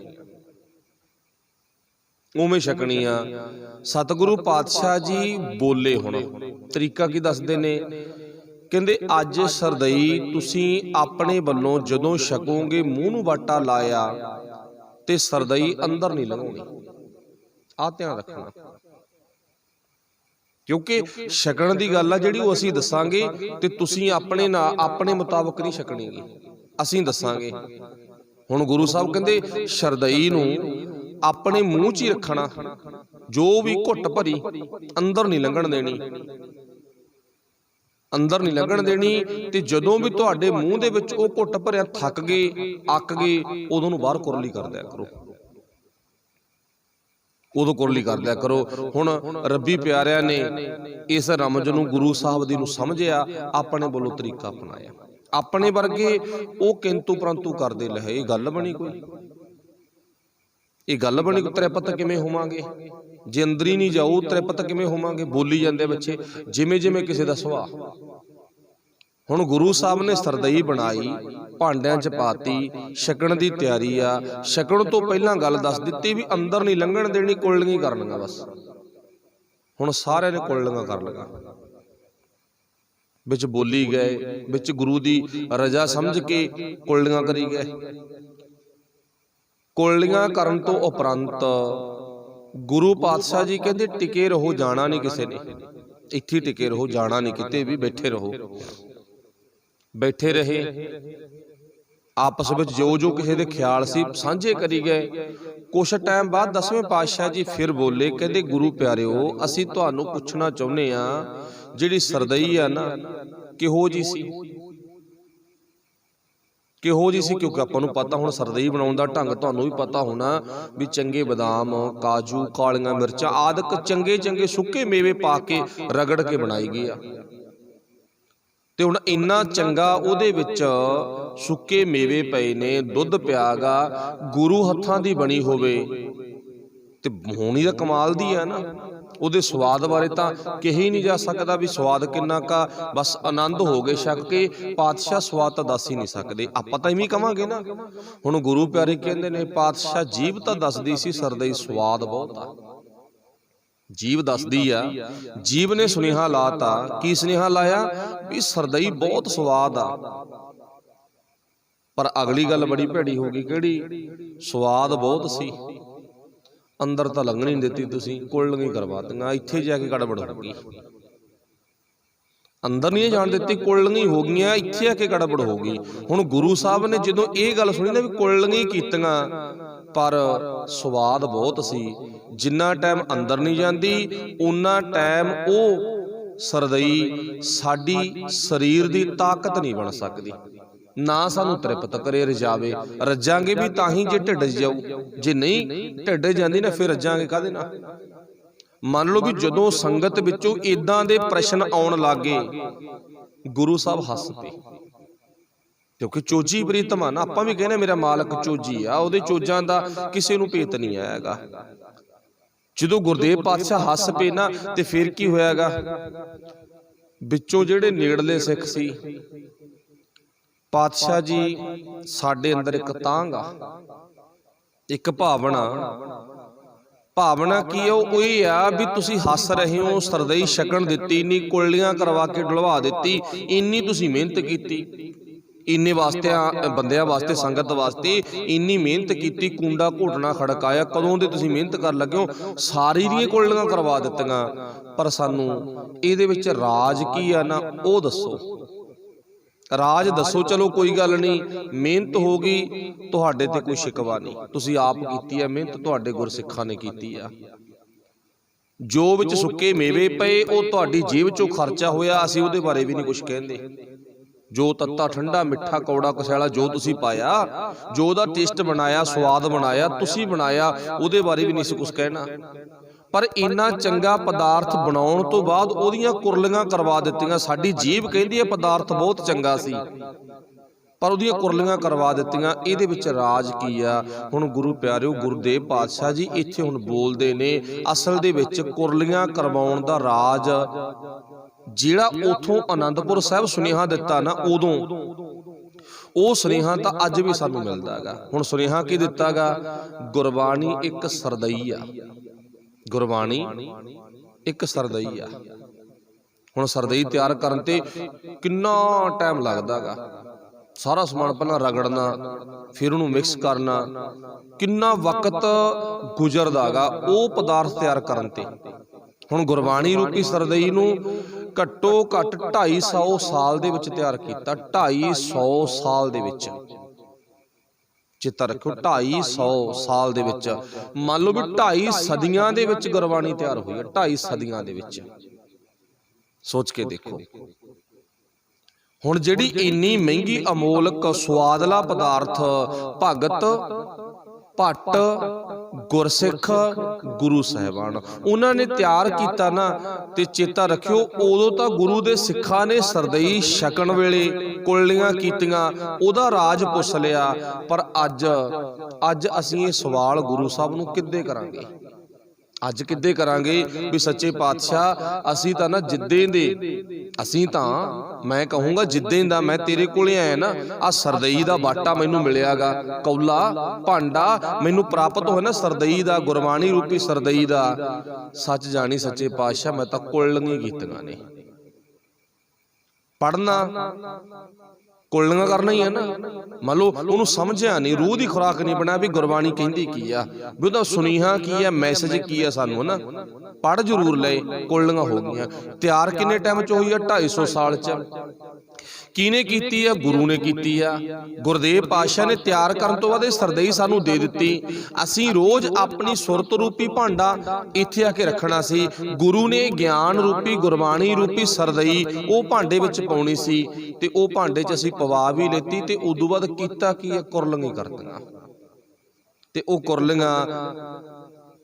ਉਵੇਂ ਛਕਣੀ ਆ। ਸਤਿਗੁਰੂ ਪਾਤਸ਼ਾਹ ਜੀ ਬੋਲੇ। ਹੁਣ ਤਰੀਕਾ ਕੀ ਦੱਸਦੇ ਨੇ? ਕਹਿੰਦੇ ਅੱਜ ਸਰਦਈ ਤੁਸੀਂ ਆਪਣੇ ਵੱਲੋਂ ਜਦੋਂ ਛਕੋਗੇ ਮੂੰਹ ਨੂੰ ਵਾਟਾ ਲਾਇਆ ਤੇ ਸਰਦਈ ਅੰਦਰ ਨਹੀਂ ਲੰਘਣੀ। ਆਹ ਧਿਆਨ ਰੱਖਣਾ, ਕਿਉਂਕਿ ਛਕਣ ਦੀ ਗੱਲ ਆ ਜਿਹੜੀ ਉਹ ਅਸੀਂ ਦੱਸਾਂਗੇ ਤੇ ਤੁਸੀਂ ਆਪਣੇ ਮੁਤਾਬਕ ਨਹੀਂ ਛਕਣੀ ਗੀ, ਅਸੀਂ ਦੱਸਾਂਗੇ। ਹੁਣ ਗੁਰੂ ਸਾਹਿਬ ਕਹਿੰਦੇ ਸ਼ਰਦਈ ਨੂੰ ਆਪਣੇ ਮੂੰਹ 'ਚ ਹੀ ਰੱਖਣਾ, ਜੋ ਵੀ ਘੁੱਟ ਭਰੀ ਅੰਦਰ ਨਹੀਂ ਲੰਘਣ ਦੇਣੀ, ਅੰਦਰ ਨਹੀਂ ਲੰਘਣ ਦੇਣੀ। ਤੇ ਜਦੋਂ ਵੀ ਤੁਹਾਡੇ ਮੂੰਹ ਦੇ ਵਿੱਚ ਉਹ ਘੁੱਟ ਭਰਿਆ ਥੱਕ ਗਏ, ਅੱਕ ਗਏ, ਉਦੋਂ ਨੂੰ ਬਾਹਰ ਕੁਰਲੀ ਕਰ ਦਿਆ ਕਰੋ, ਉਦੋਂ ਕੁਰਲੀ ਕਰ ਲਿਆ ਕਰੋ। ਹੁਣ ਰੱਬੀ ਪਿਆਰਿਆਂ ਨੇ ਇਸ ਰਮਜ ਨੂੰ ਗੁਰੂ ਸਾਹਿਬ ਦੀ ਨੂੰ ਸਮਝਿਆ, ਆਪਣੇ ਵੱਲੋਂ ਤਰੀਕਾ ਅਪਣਾਇਆ। ਆਪਣੇ ਵਰਗੇ ਉਹ ਕਿੰਤੂ ਪਰੰਤੂ ਕਰਦੇ ਲਏ। ਇਹ ਗੱਲ ਬਣੀ ਕੋਈ? ਇਹ ਗੱਲ ਬਣੀ? ਤ੍ਰਿਪਤ ਕਿਵੇਂ ਹੋਵਾਂਗੇ ਜੇ ਅੰਦਰ ਹੀ ਨਹੀਂ ਜਾਊ? ਤ੍ਰਿਪਤ ਕਿਵੇਂ ਹੋਵਾਂਗੇ? ਬੋਲੀ ਜਾਂਦੇ ਬੱਚੇ ਜਿਵੇਂ ਜਿਵੇਂ ਕਿਸੇ ਦਾ ਸੁਭਾਅ। ਹੁਣ ਗੁਰੂ ਸਾਹਿਬ ਨੇ ਸਰਦਈ ਬਣਾਈ, ਭਾਂਡਿਆਂ 'ਚ ਪਾਤੀ, ਛਕਣ ਦੀ ਤਿਆਰੀ ਆ। ਛਕਣ ਤੋਂ ਪਹਿਲਾਂ ਗੱਲ ਦੱਸ ਦਿੱਤੀ ਵੀ ਅੰਦਰ ਨਹੀਂ ਲੰਘਣ ਦੇਣੀ, ਕੁਲਲੀਆਂ ਕਰਨੀਆਂ ਬਸ। ਹੁਣ ਸਾਰਿਆਂ ਨੇ ਕੁਲਲੀਆਂ ਕਰ ਲਈਆਂ, ਵਿੱਚ ਬੋਲੀ ਗਏ, ਵਿੱਚ ਗੁਰੂ ਦੀ ਰਜ਼ਾ ਸਮਝ ਕੇ ਕੁਲਲੀਆਂ ਕਰੀ ਗਏ। ਕੁਲਲੀਆਂ ਕਰਨ ਤੋਂ ਉਪਰੰਤ ਗੁਰੂ ਪਾਤਸ਼ਾਹ ਜੀ ਕਹਿੰਦੇ ਟਿਕੇ ਰਹੋ, ਜਾਣਾ ਨਹੀਂ ਕਿਸੇ ਨੇ, ਇੱਥੇ ਟਿਕੇ ਰਹੋ, ਜਾਣਾ ਨਹੀਂ ਕਿਤੇ ਵੀ, ਬੈਠੇ ਰਹੋ। ਬੈਠੇ ਰਹੇ, ਆਪਸ ਵਿੱਚ ਜੋ ਜੋ ਕਿਸੇ ਦੇ ਖਿਆਲ ਸੀ ਸਾਂਝੇ ਕਰੀ ਗਏ। ਕੁਛ ਟਾਈਮ ਬਾਅਦ ਦਸਵੇਂ ਪਾਤਸ਼ਾਹ ਜੀ ਫਿਰ ਬੋਲੇ, ਕਹਿੰਦੇ ਗੁਰੂ ਪਿਆਰਿਓ, ਅਸੀਂ ਤੁਹਾਨੂੰ ਪੁੱਛਣਾ ਚਾਹੁੰਦੇ ਆ, ਜਿਹੜੀ ਸਰਦਈ ਆ ਨਾ ਕਿਹੋ ਜੀ ਸੀ? ਕਿਹੋ ਜੀ ਸੀ? ਕਿਉਂਕਿ ਆਪਾਂ ਨੂੰ ਪਤਾ, ਹੁਣ ਸਰਦਈ ਬਣਾਉਣ ਦਾ ਢੰਗ ਤੁਹਾਨੂੰ ਵੀ ਪਤਾ ਹੋਣਾ ਵੀ ਚੰਗੇ ਬਦਾਮ, ਕਾਜੂ, ਕਾਲੀਆਂ ਮਿਰਚਾਂ ਆਦਿਕ ਚੰਗੇ ਚੰਗੇ ਸੁੱਕੇ ਮੇਵੇ ਪਾ ਕੇ ਰਗੜ ਕੇ ਬਣਾਈ ਗਈ ਆ। ਤੇ ਹੁਣ ਇੰਨਾ ਚੰਗਾ ਉਹਦੇ ਵਿੱਚ ਸੁੱਕੇ ਮੇਵੇ ਪਏ ਨੇ, ਦੁੱਧ ਪਿਆ ਗਾ, ਗੁਰੂ ਹੱਥਾਂ ਦੀ ਬਣੀ ਹੋਵੇ ਤੇ ਹੋਣੀ ਤਾਂ ਕਮਾਲ ਦੀ ਆ ਨਾ। ਉਹਦੇ ਸਵਾਦ ਬਾਰੇ ਤਾਂ ਕਿਹਾ ਹੀ ਨਹੀਂ ਜਾ ਸਕਦਾ ਵੀ ਸਵਾਦ ਕਿੰਨਾ ਕਾ, ਬਸ ਆਨੰਦ ਹੋ ਗਏ ਛਕ ਕੇ। ਪਾਤਸ਼ਾਹ ਸਵਾਦ ਤਾਂ ਦੱਸ ਹੀ ਨਹੀਂ ਸਕਦੇ, ਆਪਾਂ ਤਾਂ ਇਵੇਂ ਕਵਾਂਗੇ ਨਾ। ਹੁਣ ਗੁਰੂ ਪਿਆਰੇ ਕਹਿੰਦੇ ਨੇ ਪਾਤਸ਼ਾਹ ਜੀਭ ਤਾਂ ਦੱਸਦੀ ਸੀ ਸਰਦਈ ਸਵਾਦ ਬਹੁਤ ਆ, ਜੀਭ ਦੱਸਦੀ ਆ। ਜੀਭ ਨੇ ਸੁਨੇਹਾ ਲਾਤਾ। ਕੀ ਸੁਨੇਹਾ ਲਾਇਆ? ਵੀ ਸਰਦਈ ਬਹੁਤ ਸਵਾਦ ਆ। ਪਰ ਅਗਲੀ ਗੱਲ ਬੜੀ ਭੈੜੀ ਹੋ ਗਈ। ਕਿਹੜੀ? ਸਵਾਦ ਬਹੁਤ ਸੀ, ਅੰਦਰ ਤਾਂ ਲੰਘਣ ਨਹੀਂ ਦਿੱਤੀ ਤੁਸੀਂ, ਕੁਲਲੀਆਂ ਕਰਵਾ ਦਿੱਤੀਆਂ। ਇੱਥੇ ਜਾ ਕੇ ਗੜਬੜ ਹੋ ਗਈ, ਅੰਦਰ ਨਹੀਂ ਜਾਣ ਦਿੱਤੀ, ਕੁਲਲੀਆਂ ਹੋ ਗਈਆਂ, ਇੱਥੇ ਆ ਕੇ ਗੜਬੜ ਹੋ ਗਈ। ਹੁਣ ਗੁਰੂ ਸਾਹਿਬ ਨੇ ਜਦੋਂ ਇਹ ਗੱਲ ਸੁਣੀ ਨਾ ਵੀ ਕੁਲਲੀਆਂ ਕੀਤੀਆਂ ਪਰ ਸਵਾਦ ਬਹੁਤ ਸੀ, ਜਿੰਨਾ ਟਾਈਮ ਅੰਦਰ ਨਹੀਂ ਜਾਂਦੀ ਉਨਾ ਟਾਈਮ ਉਹ ਸਰਦਈ ਸਾਡੀ ਸਰੀਰ ਦੀ ਤਾਕਤ ਨਹੀਂ ਬਣ ਸਕਦੀ। ना सानू तृप्त करे रजावे। रजांगे भी तां ही जे ढिड जाऊ, जे नहीं ढिड जांदी ना फिर रजांगे काहदे नाल। ਮੰਨ ਲਓ ਵੀ ਜਦੋਂ ਸੰਗਤ ਵਿੱਚੋਂ ਇਦਾਂ ਦੇ ਪ੍ਰਸ਼ਨ ਆਉਣ ਲੱਗੇ, ਗੁਰੂ ਸਾਹਿਬ ਹੱਸ ਪਏ, ਕਿਉਂਕਿ ਚੋਜੀ ਪ੍ਰੀਤਮ ਆ ਨਾ। ਆਪਾਂ ਵੀ ਕਹਿੰਦੇ ਮੇਰਾ ਮਾਲਕ ਚੋਜੀ ਆ, ਉਹਦੇ ਚੋਜਾਂ ਦਾ ਕਿਸੇ ਨੂੰ ਭੇਤ ਨਹੀਂ ਆਇਆਗਾ। ਜਦੋਂ ਗੁਰਦੇਵ ਪਾਤਸ਼ਾਹ ਹੱਸ ਪਏ ਨਾ ਤੇ ਫਿਰ ਕੀ ਹੋਇਆਗਾ, ਵਿੱਚੋਂ ਜਿਹੜੇ ਨੇੜਲੇ ਸਿੱਖ ਸੀ, ਪਾਤਸ਼ਾਹ ਜੀ ਸਾਡੇ ਅੰਦਰ ਇੱਕ ਤਾਂਘ ਆ, ਇੱਕ ਭਾਵਨਾ ਕੀ ਉਹ ਇਹ ਆ ਵੀ ਤੁਸੀਂ ਹੱਸ ਰਹੇ ਹੋ, ਸਰਦਈ ਛਕਣ ਦਿੱਤੀ ਨਹੀਂ, ਕੁੱਲੀਆਂ ਕਰਵਾ ਕੇ ਢਲਵਾ ਦਿੱਤੀ, ਇੰਨੀ ਤੁਸੀਂ ਮਿਹਨਤ ਕੀਤੀ, ਇੰਨੇ ਵਾਸਤੇ ਬੰਦਿਆਂ ਵਾਸਤੇ, ਸੰਗਤ ਵਾਸਤੇ ਇੰਨੀ ਮਿਹਨਤ ਕੀਤੀ, ਕੁੰਡਾ ਘੋਟਣਾ ਖੜਕਾਇਆ, ਕਦੋਂ ਦੇ ਤੁਸੀਂ ਮਿਹਨਤ ਕਰਨ ਲੱਗੇ ਹੋ, ਸਾਰੀ ਦੀਆਂ ਕੁੱਲੀਆਂ ਕਰਵਾ ਦਿੱਤੀਆਂ, ਪਰ ਸਾਨੂੰ ਇਹਦੇ ਵਿੱਚ ਰਾਜ ਕੀ ਆ ਨਾ ਉਹ ਦੱਸੋ, ਰਾਜ ਦੱਸੋ। ਚਲੋ ਕੋਈ ਗੱਲ ਨਹੀਂ, ਮਿਹਨਤ ਹੋ ਗਈ, ਤੁਹਾਡੇ ਤੇ ਕੋਈ ਸ਼ਿਕਵਾ ਨਹੀਂ, ਤੁਸੀਂ ਆਪ ਕੀਤੀ ਹੈ ਮਿਹਨਤ, ਤੁਹਾਡੇ ਗੁਰਸਿੱਖਾਂ ਨੇ ਕੀਤੀ ਆ। ਜੋ ਵਿੱਚ ਸੁੱਕੇ ਮੇਵੇ ਪਏ ਉਹ ਤੁਹਾਡੀ ਜੇਬ ਚੋਂ ਖਰਚਾ ਹੋਇਆ, ਅਸੀਂ ਉਹਦੇ ਬਾਰੇ ਵੀ ਨਹੀਂ ਕੁਝ ਕਹਿੰਦੇ। ਜੋ ਤੱਤਾ ਠੰਡਾ ਮਿੱਠਾ ਕੌੜਾ ਕਸੈਲਾ ਜੋ ਤੁਸੀਂ ਪਾਇਆ, ਜੋ ਉਹਦਾ ਟੇਸਟ ਬਣਾਇਆ, ਸਵਾਦ ਬਣਾਇਆ, ਤੁਸੀਂ ਬਣਾਇਆ, ਉਹਦੇ ਬਾਰੇ ਵੀ ਨਹੀਂ ਸੀ ਕੁਝ ਕਹਿਣਾ। ਪਰ ਇੰਨਾ ਚੰਗਾ ਪਦਾਰਥ ਬਣਾਉਣ ਤੋਂ ਬਾਅਦ ਉਹਦੀਆਂ ਕੁਰਲੀਆਂ ਕਰਵਾ ਦਿੱਤੀਆਂ। ਸਾਡੀ ਜੀਭ ਕਹਿੰਦੀ ਹੈ ਪਦਾਰਥ ਬਹੁਤ ਚੰਗਾ ਸੀ, ਪਰ ਉਹਦੀਆਂ ਕੁਰਲੀਆਂ ਕਰਵਾ ਦਿੱਤੀਆਂ। ਇਹਦੇ ਵਿੱਚ ਰਾਜ ਕੀ ਆ? ਹੁਣ ਗੁਰੂ ਪਿਆਰਿਓ, ਗੁਰਦੇਵ ਪਾਤਸ਼ਾਹ ਜੀ ਇੱਥੇ ਹੁਣ ਬੋਲਦੇ ਨੇ, ਅਸਲ ਦੇ ਵਿੱਚ ਕੁਰਲੀਆਂ ਕਰਵਾਉਣ ਦਾ ਰਾਜ ਜਿਹੜਾ ਉਥੋਂ ਆਨੰਦਪੁਰ ਸਾਹਿਬ ਸੁਨੇਹਾ ਦਿੱਤਾ ਨਾ, ਉਦੋਂ ਉਹ ਸੁਨੇਹਾ ਤਾਂ ਅੱਜ ਵੀ ਸਾਨੂੰ ਮਿਲਦਾ ਹੈਗਾ। ਹੁਣ ਸੁਨੇਹਾ ਕੀ ਦਿੱਤਾ ਗਾ? ਗੁਰਬਾਣੀ ਇੱਕ ਸਰਦਈ ਆ, ਗੁਰਬਾਣੀ ਇੱਕ ਸਰਦਈ ਆ। ਹੁਣ ਸਰਦਈ ਤਿਆਰ ਕਰਨ ਤੇ ਕਿੰਨਾ ਟਾਈਮ ਲੱਗਦਾ ਗਾ, ਸਾਰਾ ਸਮਾਨ ਪਹਿਲਾਂ ਰਗੜਨਾ, ਫਿਰ ਉਹਨੂੰ ਮਿਕਸ ਕਰਨਾ, ਕਿੰਨਾ ਵਕਤ ਗੁਜ਼ਰਦਾ ਗਾ ਉਹ ਪਦਾਰਥ ਤਿਆਰ ਕਰਨ ਤੇ। ਹੁਣ ਗੁਰਬਾਣੀ ਰੂਪੀ ਸਰਦਈ ਨੂੰ ਘੱਟੋ ਘੱਟ 250 ਸਾਲ ਦੇ ਵਿੱਚ ਤਿਆਰ ਕੀਤਾ, 250 ਸਾਲ ਦੇ ਵਿੱਚ। ਚੇਤਾ ਰੱਖੋ, 250 ਸਾਲ ਦੇ ਵਿੱਚ, ਮੰਨ ਲਓ ਵੀ 2.5 ਸਦੀਆਂ ਦੇ ਵਿੱਚ ਗੁਰਬਾਣੀ ਤਿਆਰ ਹੋਈ ਹੈ, 2.5 ਸਦੀਆਂ ਦੇ ਵਿੱਚ। ਸੋਚ ਕੇ ਦੇਖੋ, ਹੁਣ ਜਿਹੜੀ ਇੰਨੀ ਮਹਿੰਗੀ ਅਮੋਲਕ ਸਵਾਦਲਾ ਪਦਾਰਥ ਭਗਤ ਭੱਟ ਗੁਰਸਿੱਖ ਗੁਰੂ ਸਾਹਿਬਾਨ ਉਹਨਾਂ ਨੇ ਤਿਆਰ ਕੀਤਾ ਨਾ, ਤੇ ਚੇਤਾ ਰੱਖਿਓ ਉਦੋਂ ਤਾਂ ਗੁਰੂ ਦੇ ਸਿੱਖਾਂ ਨੇ ਸਰਦਈ ਛਕਣ ਵੇਲੇ ਕੁੱਲੀਆਂ ਕੀਤੀਆਂ, ਉਹਦਾ ਰਾਜ ਪੁੱਛ ਲਿਆ। ਪਰ ਅੱਜ ਅਸੀਂ ਇਹ ਸਵਾਲ ਗੁਰੂ ਸਾਹਿਬ ਨੂੰ ਕਿੱਦੇ ਕਰਾਂਗੇ? ਅੱਜ ਕਿੱਦੇ ਕਰਾਂਗੇ ਵੀ ਸੱਚੇ ਪਾਤਸ਼ਾਹ ਅਸੀਂ ਤਾਂ ਨਾ ਜਿੱਦੇ ਦੇ, ਅਸੀਂ ਤਾਂ ਮੈਂ ਕਹੂੰਗਾ ਜਿੱਦੇ ਦਾ ਮੈਂ ਤੇਰੇ ਕੋਲੇ ਆਇਆ ਨਾ, ਆ ਸਰਦਈ ਦਾ ਬਾਟਾ ਮੈਨੂੰ ਮਿਲਿਆਗਾ, ਕੌਲਾ ਭਾਂਡਾ ਮੈਨੂੰ ਪ੍ਰਾਪਤ ਹੋਇਆ ਨਾ ਸਰਦਈ ਦਾ, ਗੁਰਬਾਣੀ ਰੂਪੀ ਸਰਦਈ ਦਾ। ਸੱਚ ਜਾਣੀ ਸੱਚੇ ਪਾਤਸ਼ਾਹ ਮੈਂ ਤਾਂ ਕੁੱਲੀਆਂ ਕੀਤੀਆਂ ਨੇ। ਪੜ੍ਹਨਾ ਕੁੱਲੀਆਂ ਕਰਨਾ ਹੀ ਹੈ ਨਾ। ਮੰਨ ਲਓ ਉਹਨੂੰ ਸਮਝਿਆ ਨਹੀਂ, ਰੂਹ ਦੀ ਖੁਰਾਕ ਨਹੀਂ ਬਣਿਆ ਵੀ ਗੁਰਬਾਣੀ ਕਹਿੰਦੀ ਕੀ ਆ, ਵੀ ਉਹਦਾ ਸੁਨੇਹਾ ਕੀ ਆ, ਮੈਸੇਜ ਕੀ ਆ ਸਾਨੂੰ, ਹੈ ਨਾ। ਪੜ੍ਹ ਜ਼ਰੂਰ ਲਏ, ਕੁੱਲੀਆਂ ਹੋ ਗਈਆਂ। ਤਿਆਰ ਕਿੰਨੇ ਟਾਈਮ 'ਚ ਹੋਈ ਆ? 250 ਸਾਲ 'ਚ। ਕਿਹਨੇ ਕੀਤੀ ਆ? ਗੁਰੂ ਨੇ ਕੀਤੀ ਆ। ਗੁਰਦੇਵ ਪਾਤਸ਼ਾਹ ਨੇ ਤਿਆਰ ਕਰਨ ਤੋਂ ਬਾਅਦ ਇਹ ਸਰਦਈ ਸਾਨੂੰ ਦੇ ਦਿੱਤੀ। ਅਸੀਂ ਰੋਜ਼ ਆਪਣੀ ਸੁਰਤ ਰੂਪੀ ਭਾਂਡਾ ਇੱਥੇ ਆ ਕੇ ਰੱਖਣਾ ਸੀ। ਗੁਰੂ ਨੇ ਗਿਆਨ ਰੂਪੀ ਗੁਰਬਾਣੀ ਰੂਪੀ ਸਰਦਈ ਉਹ ਭਾਂਡੇ ਵਿੱਚ ਪਾਉਣੀ ਸੀ, ਤੇ ਉਹ ਭਾਂਡੇ 'ਚ ਅਸੀਂ ਪਵਾ ਵੀ ਲੈਤੀ। ਤੇ ਉਦੋਂ ਬਾਅਦ ਕੀਤਾ ਕੀ ਆ? ਕੁਰਲੀਆਂ ਕਰਦੀਆਂ। ਤੇ ਉਹ ਕੁਰਲੀਆਂ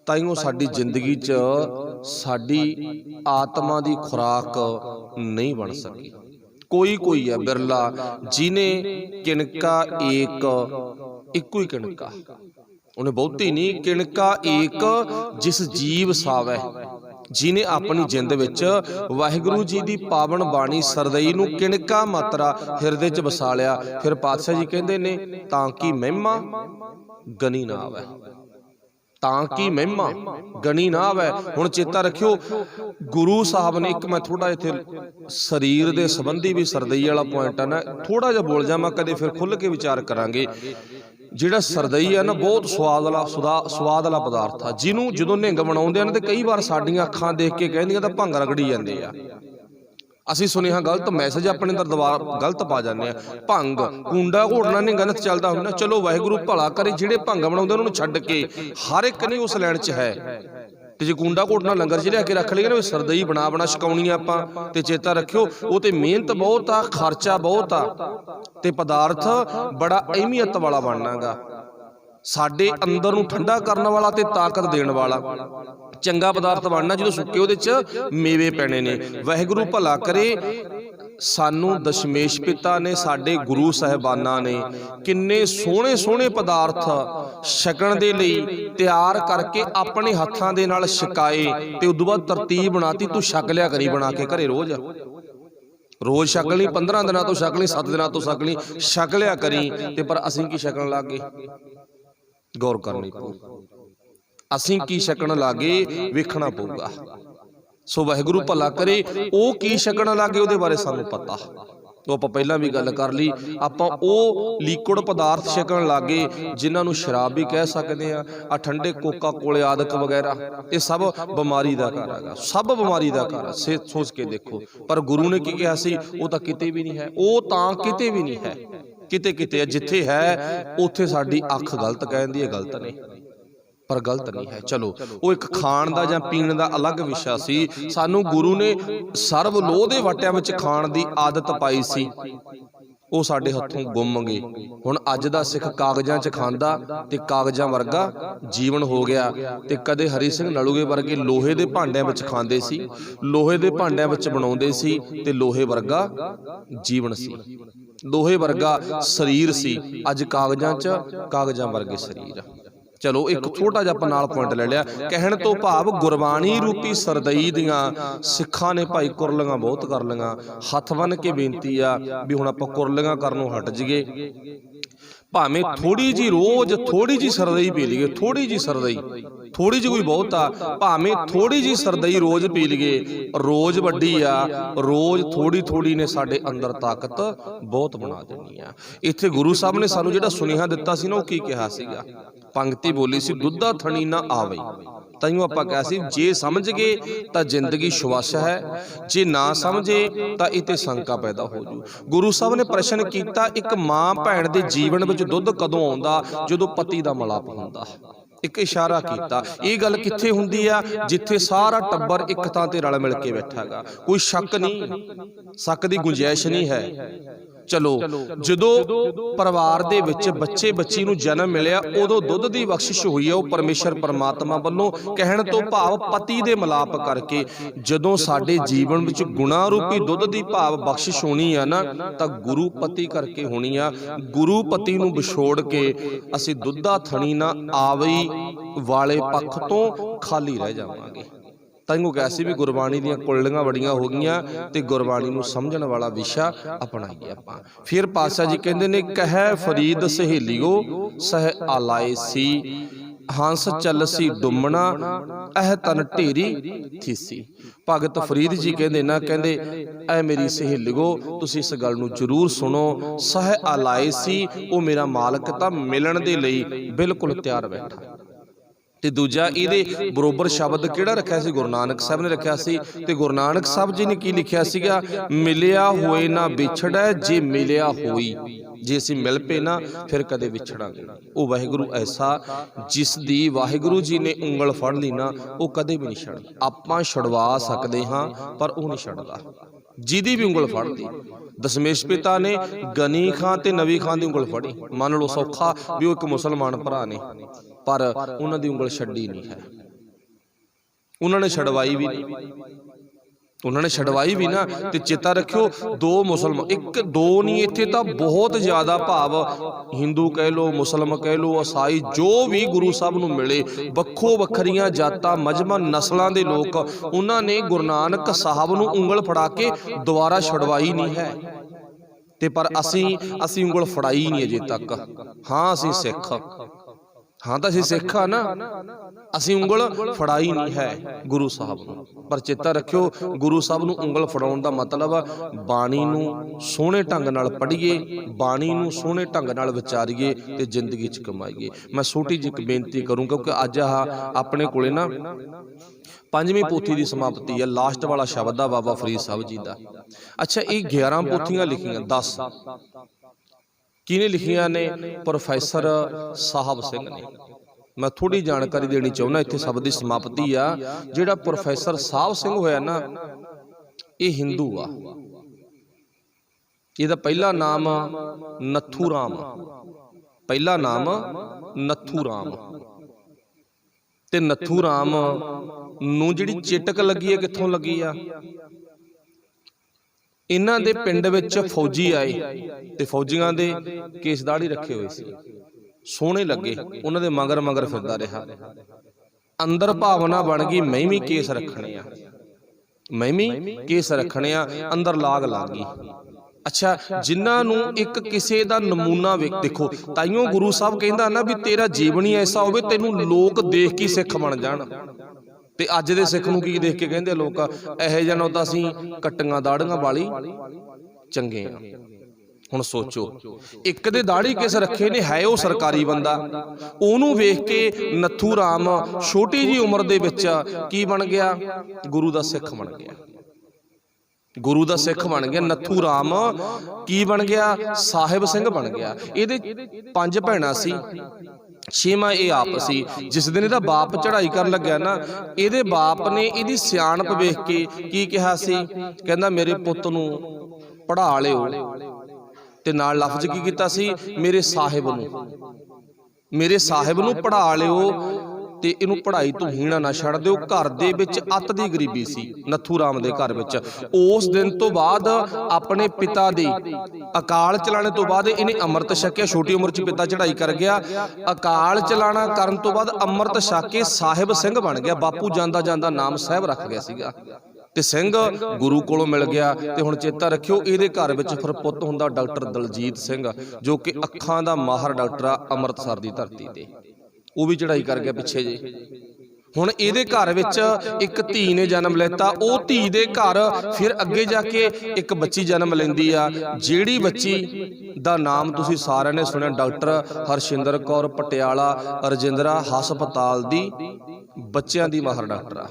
ਤਾਈਓ ਸਾਡੀ ਜ਼ਿੰਦਗੀ 'ਚ ਸਾਡੀ ਆਤਮਾ ਦੀ ਖੁਰਾਕ ਨਹੀਂ ਬਣ ਸਕੀ। ਕੋਈ ਹੈ ਬਿਰਲਾ ਜਿਹਨੇ ਕਿਣਕਾ ਇੱਕੋ ਹੀ ਕਿਣਕਾ, ਉਹਨੇ ਬਹੁਤੀ ਨਹੀਂ, ਕਿਣਕਾ ਏਕ ਜਿਸ ਜੀਵ ਸਾਵੈ, ਜਿਹਨੇ ਆਪਣੀ ਜਿੰਦ ਵਿੱਚ ਵਾਹਿਗੁਰੂ ਜੀ ਦੀ ਪਾਵਨ ਬਾਣੀ ਸਰਦਈ ਨੂੰ ਕਿਣਕਾ ਮਾਤਰਾ ਹਿਰਦੇ 'ਚ ਵਸਾ ਲਿਆ। ਫਿਰ ਪਾਤਸ਼ਾਹ ਜੀ ਕਹਿੰਦੇ ਨੇ ਤਾਂ ਕਿ ਮਹਿਮਾ ਗਣੀ ਨਾ ਆਵੇ, ਤਾਂ ਕਿ ਮਹਿਮਾ ਗਣੀ ਨਾ ਆਵੇ। ਹੁਣ ਚੇਤਾ ਰੱਖਿਓ, ਗੁਰੂ ਸਾਹਿਬ ਨੇ ਇੱਕ, ਮੈਂ ਥੋੜਾ ਇੱਥੇ ਸਰੀਰ ਦੇ ਸੰਬੰਧੀ ਵੀ ਸਰਦਈ ਵਾਲਾ ਪੁਆਇੰਟ ਆ ਨਾ, ਥੋੜਾ ਜਿਹਾ ਬੋਲ ਜਾਵਾਂ, ਕਦੇ ਫਿਰ ਖੁੱਲ ਕੇ ਵਿਚਾਰ ਕਰਾਂਗੇ। ਜਿਹੜਾ ਸਰਦਈ ਆ ਨਾ ਬਹੁਤ ਸਵਾਦ ਵਾਲਾ ਪਦਾਰਥ ਆ, ਜਿਹਨੂੰ ਜਦੋਂ ਨਿਹੰਗ ਬਣਾਉਂਦੇ ਨੇ ਤੇ ਕਈ ਵਾਰ ਸਾਡੀਆਂ ਅੱਖਾਂ ਦੇਖ ਕੇ ਕਹਿੰਦੀਆਂ ਤਾਂ ਭੰਗ ਰਗੜੀ ਜਾਂਦੇ ਆ। ਅਸੀਂ ਸੁਨੇਹਾ ਗਲਤ, ਮੈਸੇਜ ਆਪਣੇ ਅੰਦਰ ਦੁਬਾਰਾ ਗਲਤ ਪਾ ਜਾਂਦੇ ਆ। ਭੰਗ ਕੁੰਡਾ ਘੋੜਨਾ ਨਿਹੰਗਾਂ ਦਾ ਚੱਲਦਾ ਹੁੰਦਾ। ਚਲੋ ਵਾਹਿਗੁਰੂ ਭਲਾ ਕਰੇ, ਜਿਹੜੇ ਭੰਗ ਬਣਾਉਂਦੇ ਉਹਨਾਂ ਨੂੰ ਛੱਡ ਕੇ ਹਰ ਇੱਕ ਨਹੀਂ ਉਸ ਲੈਣ 'ਚ ਹੈ। ਤੇ ਜੇ ਕੂੰਡਾ ਘੋਟਣਾ ਲੰਗਰ 'ਚ ਲਿਆ ਕੇ ਰੱਖ ਲਈਏ ਨਾ, ਸਰਦਈ ਬਣਾ ਬਣਾ ਛਕਾਉਣੀ ਆ ਆਪਾਂ। ਤੇ ਚੇਤਾ ਰੱਖਿਓ ਉਹ ਤੇ ਮਿਹਨਤ ਬਹੁਤ ਆ, ਖਰਚਾ ਬਹੁਤ ਆ, ਤੇ ਪਦਾਰਥ ਬੜਾ ਅਹਿਮੀਅਤ ਵਾਲਾ ਬਣਨਾਗਾ। ਸਾਡੇ ਅੰਦਰ ਨੂੰ ਠੰਡਾ ਕਰਨ ਵਾਲਾ ਤੇ ਤਾਕਤ ਦੇਣ ਵਾਲਾ ਚੰਗਾ ਪਦਾਰਥ ਬਣਨਾ, ਜਦੋਂ ਸੁੱਕੇ ਉਹਦੇ 'ਚ ਮੇਵੇ ਪੈਣੇ ਨੇ। ਵਾਹਿਗੁਰੂ ਭਲਾ ਕਰੇ। ਸਾਨੂੰ ਦਸ਼ਮੇਸ਼ ਪਿਤਾ ਨੇ, ਸਾਡੇ ਗੁਰੂ ਸਾਹਿਬਾਨਾਂ ਨੇ ਕਿੰਨੇ ਸੋਹਣੇ ਸੋਹਣੇ ਪਦਾਰਥ ਛਕਣ ਦੇ ਲਈ ਤਿਆਰ ਕਰਕੇ ਆਪਣੇ ਹੱਥਾਂ ਦੇ ਨਾਲ ਛਕਾਏ, ਤੇ ਉਦੋਂ ਬਾਅਦ ਤਰਤੀਬ ਬਣਾਤੀ, ਤੂੰ ਛਕ ਲਿਆ ਕਰੀ ਬਣਾ ਕੇ ਘਰੇ। ਰੋਜ਼ ਛਕ ਲਈ, 15 ਦਿਨਾਂ ਤੋਂ ਛਕ ਲਈ, 7 ਦਿਨਾਂ ਤੋਂ ਛਕ ਲਈ, ਛਕ ਲਿਆ ਕਰੀ। ਤੇ ਪਰ ਅਸੀਂ ਕੀ ਛਕਣ ਲੱਗ ਗਏ? ਗੌਰ ਕਰਨੀ ਪਊ। ਅਸੀਂ ਕੀ ਛਕਣ ਲੱਗੇ ਵੇਖਣਾ ਪਊਗਾ। ਸੋ ਵਾਹਿਗੁਰੂ ਭਲਾ ਕਰੇ। ਉਹ ਕੀ ਛਕਣ ਲੱਗੇ ਉਹਦੇ ਬਾਰੇ ਸਾਨੂੰ ਪਤਾ, ਉਹ ਆਪਾਂ ਪਹਿਲਾਂ ਵੀ ਗੱਲ ਕਰ ਲਈ। ਆਪਾਂ ਉਹ ਲਿਕੁਇਡ ਪਦਾਰਥ ਛਕਣ ਲੱਗੇ ਜਿਨ੍ਹਾਂ ਨੂੰ ਸ਼ਰਾਬ ਵੀ ਕਹਿ ਸਕਦੇ ਆ ਠੰਡੇ ਕੋਕਾ ਕੋਲੇ ਆਦਿਕ ਵਗੈਰਾ। ਇਹ ਸਭ ਬਿਮਾਰੀ ਦਾ ਘਰ ਹੈਗਾ, ਸਭ ਬਿਮਾਰੀ ਦਾ ਘਰ ਹੈ। ਸੋਚ ਕੇ ਦੇਖੋ। ਪਰ ਗੁਰੂ ਨੇ ਕੀ ਕਿਹਾ ਸੀ? ਉਹ ਤਾਂ ਕਿਤੇ ਵੀ ਨਹੀਂ ਹੈ। ਉਹ ਤਾਂ ਕਿਤੇ ਵੀ ਨਹੀਂ ਹੈ, ਕਿਤੇ ਕਿਤੇ ਹੈ। ਜਿੱਥੇ ਹੈ ਉੱਥੇ ਸਾਡੀ ਅੱਖ ਗਲਤ ਕਹਿੰਦੀ ਹੈ, ਗਲਤ ਨਹੀਂ, ਪਰ ਗਲਤ ਨਹੀਂ ਹੈ। ਚਲੋ ਉਹ ਇੱਕ ਖਾਣ ਦਾ ਜਾਂ ਪੀਣ ਦਾ ਅਲੱਗ ਵਿਸ਼ਾ ਸੀ। ਸਾਨੂੰ ਗੁਰੂ ਨੇ ਸਰਬ ਲੋਹ ਦੇ ਵਾਟਿਆਂ ਵਿੱਚ ਖਾਣ ਦੀ ਆਦਤ ਪਾਈ ਸੀ, ਉਹ ਸਾਡੇ ਹੱਥੋਂ ਗੁੰਮ ਗਏ। ਹੁਣ ਅੱਜ ਦਾ ਸਿੱਖ ਕਾਗਜ਼ਾਂ 'ਚ ਖਾਂਦਾ ਤੇ ਕਾਗਜ਼ਾਂ ਵਰਗਾ ਜੀਵਨ ਹੋ ਗਿਆ। ਤੇ ਕਦੇ ਹਰੀ ਸਿੰਘ ਨਲੂਏ ਵਰਗੇ ਲੋਹੇ ਦੇ ਭਾਂਡਿਆਂ ਵਿੱਚ ਖਾਂਦੇ ਸੀ, ਲੋਹੇ ਦੇ ਭਾਂਡਿਆਂ ਵਿੱਚ ਬਣਾਉਂਦੇ ਸੀ, ਤੇ ਲੋਹੇ ਵਰਗਾ ਜੀਵਨ ਸੀ, ਲੋਹੇ ਵਰਗਾ ਸਰੀਰ ਸੀ। ਅੱਜ ਕਾਗਜ਼ਾਂ 'ਚ ਕਾਗਜ਼ਾਂ ਵਰਗੇ ਸਰੀਰ। ਚਲੋ ਇੱਕ ਛੋਟਾ ਜਿਹਾ ਆਪਾਂ ਨਾਲ ਪੁਆਇੰਟ ਲੈ ਲਿਆ। ਕਹਿਣ ਤੋਂ ਭਾਵ ਗੁਰਬਾਣੀ ਰੂਪੀ ਸਰਦਈ ਦੀਆਂ ਸਿੱਖਾਂ ਨੇ ਭਾਈ ਕੁਰਲੀਆਂ ਬਹੁਤ ਕਰ ਲਈਆਂ। ਹੱਥ ਬੰਨ ਕੇ ਬੇਨਤੀ ਆ ਵੀ ਹੁਣ ਆਪਾਂ ਕੁਰਲੀਆਂ ਕਰਨੋਂ ਹਟ ਜਾਈਏ। ਭਾਵੇਂ ਥੋੜੀ ਜੀ ਰੋਜ਼ ਥੋੜੀ ਜੀ ਸਰਦਈ ਪੀ ਲਈਏ, ਥੋੜੀ ਜੀ ਸਰਦਈ, ਥੋੜੀ ਜਿਹੀ ਕੋਈ ਬਹੁਤ ਆ, ਭਾਵੇਂ ਥੋੜੀ ਜੀ ਸਰਦਈ ਰੋਜ਼ ਪੀ ਲਈਏ। ਰੋਜ਼ ਵੱਡੀ ਆ, ਰੋਜ਼ ਥੋੜੀ ਥੋੜੀ ਨੇ ਸਾਡੇ ਅੰਦਰ ਤਾਕਤ ਬਹੁਤ ਬਣਾ ਦੇਣੀ ਆ। ਇੱਥੇ ਗੁਰੂ ਸਾਹਿਬ ਨੇ ਸਾਨੂੰ ਜਿਹੜਾ ਸੁਨੇਹਾ ਦਿੱਤਾ ਸੀ ਨਾ, ਉਹ ਕੀ ਕਿਹਾ ਸੀਗਾ? ਪੰਕਤੀ ਬੋਲੀ ਸੀ, ਦੁੱਧਾ ਥਣੀ ਨਾ ਆਵੇ। ਤਾਈਓ ਆਪਾਂ ਕਿਹਾ ਸੀ ਜੇ ਸਮਝ ਗਏ ਤਾਂ ਜ਼ਿੰਦਗੀ ਸ਼ਵਾਸ ਹੈ, ਜੇ ਨਾ ਸਮਝੇ ਤਾਂ ਇਤੇ ਸ਼ੰਕਾ ਪੈਦਾ ਹੋ ਜੂ। ਗੁਰੂ ਸਾਹਿਬ ਨੇ ਪ੍ਰਸ਼ਨ ਕੀਤਾ, ਇੱਕ ਮਾਂ ਭੈਣ ਦੇ ਜੀਵਨ ਵਿੱਚ ਦੁੱਧ ਕਦੋਂ ਆਉਂਦਾ? ਜਦੋਂ ਪਤੀ ਦਾ ਮਿਲਾਪ ਹੁੰਦਾ। ਇੱਕ ਇਸ਼ਾਰਾ ਕੀਤਾ। ਇਹ ਗੱਲ ਕਿੱਥੇ ਹੁੰਦੀ ਆ? ਜਿੱਥੇ ਸਾਰਾ ਟੱਬਰ ਇੱਕ ਥਾਂ ਤੇ ਰਲ ਮਿਲ ਕੇ ਬੈਠਾ ਗਾ, ਕੋਈ ਸ਼ੱਕ ਨਹੀਂ, ਸ਼ੱਕ ਦੀ ਗੁੰਜਾਇਸ਼ ਨਹੀਂ ਹੈ। ਚਲੋ ਜਦੋਂ ਪਰਿਵਾਰ ਦੇ ਵਿੱਚ ਬੱਚੇ ਬੱਚੀ ਨੂੰ ਜਨਮ ਮਿਲਿਆ, ਉਦੋਂ ਦੁੱਧ ਦੀ ਬਖਸ਼ਿਸ਼ ਹੋਈ ਹੈ, ਉਹ ਪਰਮੇਸ਼ਰ ਪਰਮਾਤਮਾ ਵੱਲੋਂ। ਕਹਿਣ ਤੋਂ ਭਾਵ ਪਤੀ ਦੇ ਮਿਲਾਪ ਕਰਕੇ ਜਦੋਂ ਸਾਡੇ ਜੀਵਨ ਵਿੱਚ ਗੁਣਾ ਰੂਪੀ ਦੁੱਧ ਦੀ ਭਾਵ ਬਖਸ਼ਿਸ਼ ਹੋਣੀ ਆ ਨਾ, ਤਾਂ ਗੁਰੂ ਪਤੀ ਕਰਕੇ ਹੋਣੀ ਆ। ਗੁਰੂ ਪਤੀ ਨੂੰ ਵਿਛੋੜ ਕੇ ਅਸੀਂ ਦੁੱਧਾ ਥਣੀ ਨਾ ਆਵਈ ਵਾਲੇ ਪੱਖ ਤੋਂ ਖਾਲੀ ਰਹਿ ਜਾਵਾਂਗੇ। ਤਾਂਹੀਓ ਕਿਹਾ ਸੀ ਵੀ ਗੁਰਬਾਣੀ ਦੀਆਂ ਕੁਰਲੀਆਂ ਬੜੀਆਂ ਹੋ ਗਈਆਂ, ਤੇ ਗੁਰਬਾਣੀ ਨੂੰ ਸਮਝਣ ਵਾਲਾ ਵਿਸ਼ਾ ਅਪਣਾਈਏ ਆਪਾਂ। ਫਿਰ ਪਾਤਸ਼ਾਹ ਜੀ ਕਹਿੰਦੇ ਨੇ, ਕਹਿ ਫਰੀਦ ਸਹੇਲੀਓ ਸਹਿ ਆਲਾਏ ਸੀ, ਹੰਸ ਚੱਲਸੀ ਡੁੰਮਣਾ ਇਹ ਤਨ ਢੇਰੀ ਥੀਸੀ। ਭਗਤ ਫਰੀਦ ਜੀ ਕਹਿੰਦੇ ਨਾ, ਕਹਿੰਦੇ ਐ ਮੇਰੀ ਸਹੇਲੀਓ ਤੁਸੀਂ ਇਸ ਗੱਲ ਨੂੰ ਜ਼ਰੂਰ ਸੁਣੋ। ਸਹਿ ਆਲਾਏ ਸੀ, ਉਹ ਮੇਰਾ ਮਾਲਕ ਤਾਂ ਮਿਲਣ ਦੇ ਲਈ ਬਿਲਕੁਲ ਤਿਆਰ ਬੈਠਾ। ਤੇ ਦੂਜਾ ਇਹਦੇ ਬਰੋਬਰ ਸ਼ਬਦ ਕਿਹੜਾ ਰੱਖਿਆ ਸੀ? ਗੁਰੂ ਨਾਨਕ ਸਾਹਿਬ ਨੇ ਰੱਖਿਆ ਸੀ। ਤੇ ਗੁਰੂ ਨਾਨਕ ਸਾਹਿਬ ਜੀ ਨੇ ਕੀ ਲਿਖਿਆ ਸੀਗਾ? ਮਿਲਿਆ ਹੋਏ ਨਾ ਵਿਛੜੈ, ਜੇ ਮਿਲਿਆ ਹੋਈ। ਜੇ ਅਸੀਂ ਮਿਲ ਪਏ ਨਾ ਫਿਰ ਕਦੇ ਵਿਛੜਾਂਗੇ। ਉਹ ਵਾਹਿਗੁਰੂ ਐਸਾ ਜਿਸ ਦੀ ਵਾਹਿਗੁਰੂ ਜੀ ਨੇ ਉਂਗਲ ਫੜ ਲਈ ਨਾ, ਉਹ ਕਦੇ ਵੀ ਨਹੀਂ ਛੱਡਦਾ। ਆਪਾਂ ਛੁਡਵਾ ਸਕਦੇ ਹਾਂ ਪਰ ਉਹ ਨਹੀਂ ਛੱਡਦਾ, ਜਿਹਦੀ ਵੀ ਉਂਗਲ ਫੜਦੀ। ਦਸ਼ਮੇਸ਼ ਪਿਤਾ ਨੇ ਗਨੀ ਖਾਂ ਤੇ ਨਵੀ ਖਾਂ ਦੀ ਉਂਗਲ ਫੜੀ। ਮੰਨ ਲਓ ਸੌਖਾ ਵੀ ਉਹ ਇੱਕ ਮੁਸਲਮਾਨ ਭਰਾ ਨੇ, ਪਰ ਉਹਨਾਂ ਦੀ ਉਂਗਲ ਛੱਡੀ ਨਹੀਂ ਹੈ। ਉਹਨਾਂ ਨੇ ਛਡਵਾਈ ਵੀ ਨਹੀਂ, ਉਹਨਾਂ ਨੇ ਛਡਵਾਈ ਵੀ ਨਾ। ਤੇ ਚੇਤਾ ਰੱਖਿਓ, ਦੋ ਮੁਸਲਮਾਨ, ਇੱਕ ਦੋ ਨਹੀਂ, ਇੱਥੇ ਤਾਂ ਬਹੁਤ ਜ਼ਿਆਦਾ ਭਾਵ ਹਿੰਦੂ ਕਹਿ ਲਓ, ਮੁਸਲਮ ਕਹਿ ਲਓ, ਈਸਾਈ, ਜੋ ਵੀ ਗੁਰੂ ਸਾਹਿਬ ਨੂੰ ਮਿਲੇ, ਵੱਖੋ ਵੱਖਰੀਆਂ ਜਾਤਾਂ ਮਜ਼ਹਬਾਂ ਨਸਲਾਂ ਦੇ ਲੋਕ, ਉਹਨਾਂ ਨੇ ਗੁਰੂ ਨਾਨਕ ਸਾਹਿਬ ਨੂੰ ਉਂਗਲ ਫੜਾ ਕੇ ਦੁਬਾਰਾ ਛਡਵਾਈ ਨਹੀਂ ਹੈ। ਤੇ ਪਰ ਅਸੀਂ ਉਂਗਲ ਫੜਾਈ ਨਹੀਂ ਅਜੇ ਤੱਕ। ਹਾਂ ਅਸੀਂ ਸਿੱਖ, ਹਾਂ ਤਾਂ ਅਸੀਂ ਸਿੱਖ ਆ ਨਾ, ਅਸੀਂ ਉਂਗਲ ਫੜਾਈ ਨਹੀਂ ਹੈ ਗੁਰੂ ਸਾਹਿਬ ਨੂੰ। ਪਰ ਚੇਤਾ ਰੱਖਿਓ, ਗੁਰੂ ਸਾਹਿਬ ਨੂੰ ਉਂਗਲ ਫੜਾਉਣ ਦਾ ਮਤਲਬ ਬਾਣੀ ਨੂੰ ਸੋਹਣੇ ਢੰਗ ਨਾਲ ਪੜ੍ਹੀਏ, ਬਾਣੀ ਨੂੰ ਸੋਹਣੇ ਢੰਗ ਨਾਲ ਵਿਚਾਰੀਏ ਤੇ ਜ਼ਿੰਦਗੀ 'ਚ ਕਮਾਈਏ। ਮੈਂ ਛੋਟੀ ਜਿਹੀ ਇੱਕ ਬੇਨਤੀ ਕਰੂੰ, ਕਿਉਂਕਿ ਅੱਜ ਆਪਣੇ ਕੋਲੇ ਨਾ 5ਵੀਂ ਪੋਥੀ ਦੀ ਸਮਾਪਤੀ ਹੈ। ਲਾਸਟ ਵਾਲਾ ਸ਼ਬਦ ਆ ਬਾਬਾ ਫਰੀਦ ਸਾਹਿਬ ਜੀ ਦਾ। ਅੱਛਾ, ਇਹ 11 ਪੋਥੀਆਂ ਲਿਖੀਆਂ, 10 ਕਿਹਨੇ ਲਿਖੀਆਂ ਨੇ? ਪ੍ਰੋਫੈਸਰ ਸਾਹਿਬ ਸਿੰਘ ਨੇ। मैं थोड़ी जानकारी देनी चाहुंदा, इत्थे शब्द की समाप्ति आ। जिहड़ा प्रोफैसर साहब सिंह होया ना, ये हिंदू आ। इहदा पहला नाम नथू राम, पहला नाम नथू राम। ते नथू राम नूं जिहड़ी चिटक लगी है कित्थों लगी आ? इन्हां दे पिंड विच फौजी आए ते फौजियां दे केस दाढ़ी रखे हुए सी, सोहणे लगे, उन्हां दे मगर मगर फिरदा रहा। अंदर भावना बन गई मैं भी केस रखने आ, मैं भी केस रखने आ, अंदर लाग लग गई। अच्छा, जिन्हां नूं एक किसे दा नमूना देखो, ताइयों गुरु साहब कहंदा ना भी तेरा जीवन ही ऐसा होवे तैनूं लोक देख के सिख बन जाण। ते अज दे सिख नूं की देख के कहंदे लोक, इहो जिहा तां असीं कट्टियां दाड़ियां वाली चंगे आ। हुण सोचो, एक दे दाड़ी किस रखे ने, है वो सरकारी बंदा, ओनू वेख के नथू राम छोटी जी उम्र दे विच की बन गया? गुरु दा सिख बन गया, गुरु दा सिख बन गया। नथू राम की बन गया? साहिब सिंह बन गया। इहदे 5 भैणां सी, 6वां ये आप सी। जिस दिन इहदा बाप चढ़ाई कर लग्या ना, इहदे बाप ने इहदी सियाणप वेख के की कहा सी? कहंदा मेरे पुੱਤ नूं पढ़ा लिओ, ते नाल लफ्ज की कीता सी? मेरे साहिब नूं, मेरे साहिब नूं पढ़ा लिओ ते इनू पढ़ाई तो हीणा ना छड़ दिओ। घर दे विच अत दी गरीबी सी नथू राम दे घर विच। उस दिन तो बाद अपने पिता दी अकाल चलाने तो बाद इन्हें अमृत छकिया, छोटी उम्र च पिता चढ़ाई कर गया। अकाल चलाना करन तो बाद अमृत छक के साहिब सिंह बन गया। बापू जांदा जांदा नाम साहिब रख गया सीगा, ते सिंह गुरु कोलों मिल गया। ते हुण चेता रखियो, इहदे घर विच फिर पुੱਤ हुंदा डॉक्टर दलजीत सिंह, जो कि अखां दा माहर डॉक्टर आ अमृतसर दी धरती ते। वो भी चढ़ाई कर गया पिछे जे। हुण इहदे घर विच एक धी ने जन्म लैता। वो धी दे घर फिर अगे जाके एक बच्ची जन्म लैंदी आ, जिहड़ी बच्ची दा नाम तुसीं सारिआं ने सुणिआ, डॉक्टर हरशिंदर कौर पटियाला रजिंद्रा हस्पताल दी बच्चिआं दी माहर डॉक्टर आ।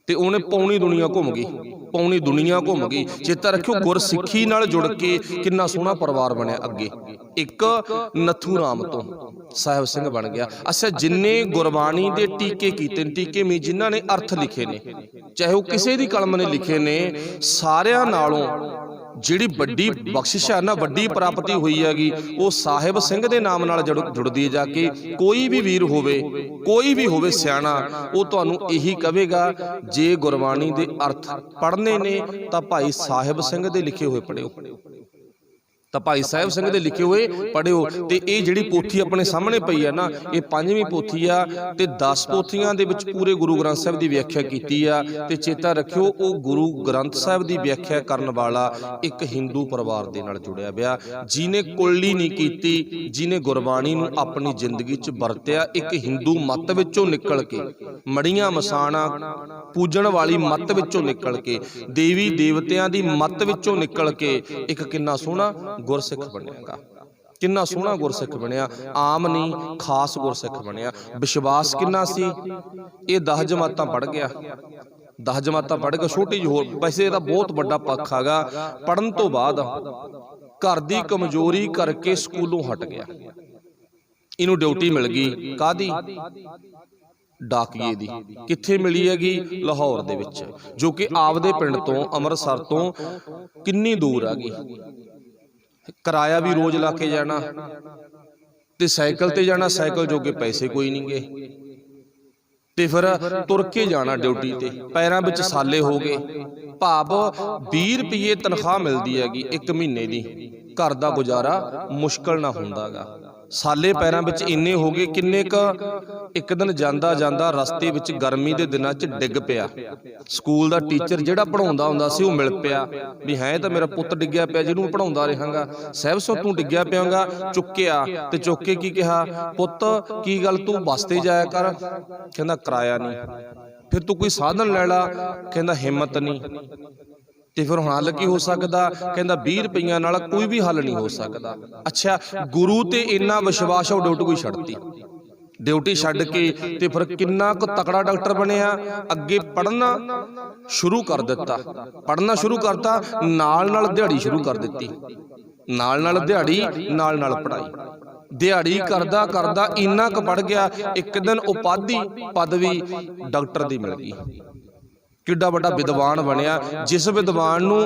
ते उन्हें पौनी दुनिया घूम गई, पौनी दुनिया घूम गई। चेता रखियो, गुरसिੱਖੀ नाल जुड़ के किन्ना सोहना परिवार बनया। अगे एक नथू राम तो साहिब सिंह बन गया। अच्छा, जिन्ने गुरबाणी दे टीके कीते, टीके में जिन्हां ने अर्थ लिखे ने, चाहे वह किसी दी कलम ने लिखे ने, सारियां नालों जिहड़ी वड्डी बख्शिश है ना, वड्डी प्राप्ति हुई हैगी, वो साहिब सिंह दे नाम नाल जुड़दी जाके। कोई भी वीर होवे, कोई भी होवे सियाणा, वो तुहानूं यही कहेगा जे गुरबाणी दे अर्थ पढ़ने ने तां भाई साहिब सिंह दे लिखे हुए पढ़िओ, तां भाई साहिब सिंह दे लिखे हुए पढ़िओ। ते ये जिहड़ी पोथी अपने सामने पई है ना, ये 5वीं पोथी आ, ते 10 पोथियां दे विच पूरे गुरु ग्रंथ साहिब दी व्याख्या कीती आ। ते चेता रखियो, वो गुरु ग्रंथ साहिब दी व्याख्या करन वाला एक हिंदू परिवार दे नाल जुड़िया पिया, जिने कुल्ली नहीं कीती, जिने गुरबाणी नूं अपनी जिंदगी च वरतिया। एक हिंदू मत विचों निकल के, मड़ियां मसाणा पूजण वाली मत विचों निकल के, देवी देवतियां दी मत विचों निकल के एक किन्ना सोहना गुरसिख बनेगा, किन्ना सोहना गुरसिख बनया। आम नहीं, खास गुरसिख बनया। विश्वास किन्ना सी? ये 10 जमातां पढ़ गया, 10 जमातां पढ़ के छोटी जी होर। वैसे इहदा बहुत बड़ा पक्ष हैगा, पढ़न तो बाद घर दी कमजोरी करके स्कूलों हट गया। इनू ड्यूटी मिल गई, कादी? डाकिए दी। कित्थे मिली हैगी? लाहौर दे विच, जो कि आपदे पिंड तो अमृतसर तो किन्नी दूर आ गई। किराया भी रोज ला के जाना, ते साइकिल ते जाना, साइकिल जोगे पैसे कोई नहीं गए, ते फिर तुर के जाना ड्यूटी ते। पैरां विच साले हो गए, भाव 20 रुपये तनख्वाह मिलती हैगी 1 महीने की। घर का गुजारा मुश्किल ना हुंदा गा। साले पैरां विच इन्ने हो गए, किन्ने क एक दिन जांदा जांदा रस्ते विच गर्मी दे दिनां च डिग पिया। स्कूल दा टीचर जिहड़ा पढ़ाउंदा हुंदा सी, ओह मिल पिया भी है तां मेरा पुੱਤ डिग्गिया पिया, जिहनूं पढ़ाउंदा रहांगा। साहिब सो तूं डिग्गिया पियागा। चुक्किया ते चुक के की कहा, पुੱਤ की गल तूं बस ते जाया कर? कहंदा किराया नहीं। फिर तू कोई साधन लै ला। कहंदा हिम्मत नहीं। ते फिर हुण हल की हो सकदा? कहंदा 20 रुपइयां नाल कोई भी हल नहीं हो सकदा। अच्छा, गुरु ते इन्ना विश्वास है, ड्यूटी कोई छड्डती, ड्यूटी छड्ड के ते फिर किन्ना क तकड़ा डॉक्टर बनिया। अगे पढ़ना शुरू कर दिता, पढ़ना शुरू करता, नाल नाल दिहाड़ी शुरू कर दित्ती, नाल नाल दिहाड़ी, नाल नाल पढ़ाई। ਦਿਹਾੜੀ ਕਰਦਾ ਕਰਦਾ ਇੰਨਾ ਕੁ ਪੜ ਗਿਆ, ਇੱਕ ਦਿਨ ਉਪਾਧੀ ਪਦਵੀ ਡਾਕਟਰ ਦੀ ਮਿਲ ਗਈ। ਕਿੱਡਾ ਵੱਡਾ ਵਿਦਵਾਨ ਬਣਿਆ, ਜਿਸ ਵਿਦਵਾਨ ਨੂੰ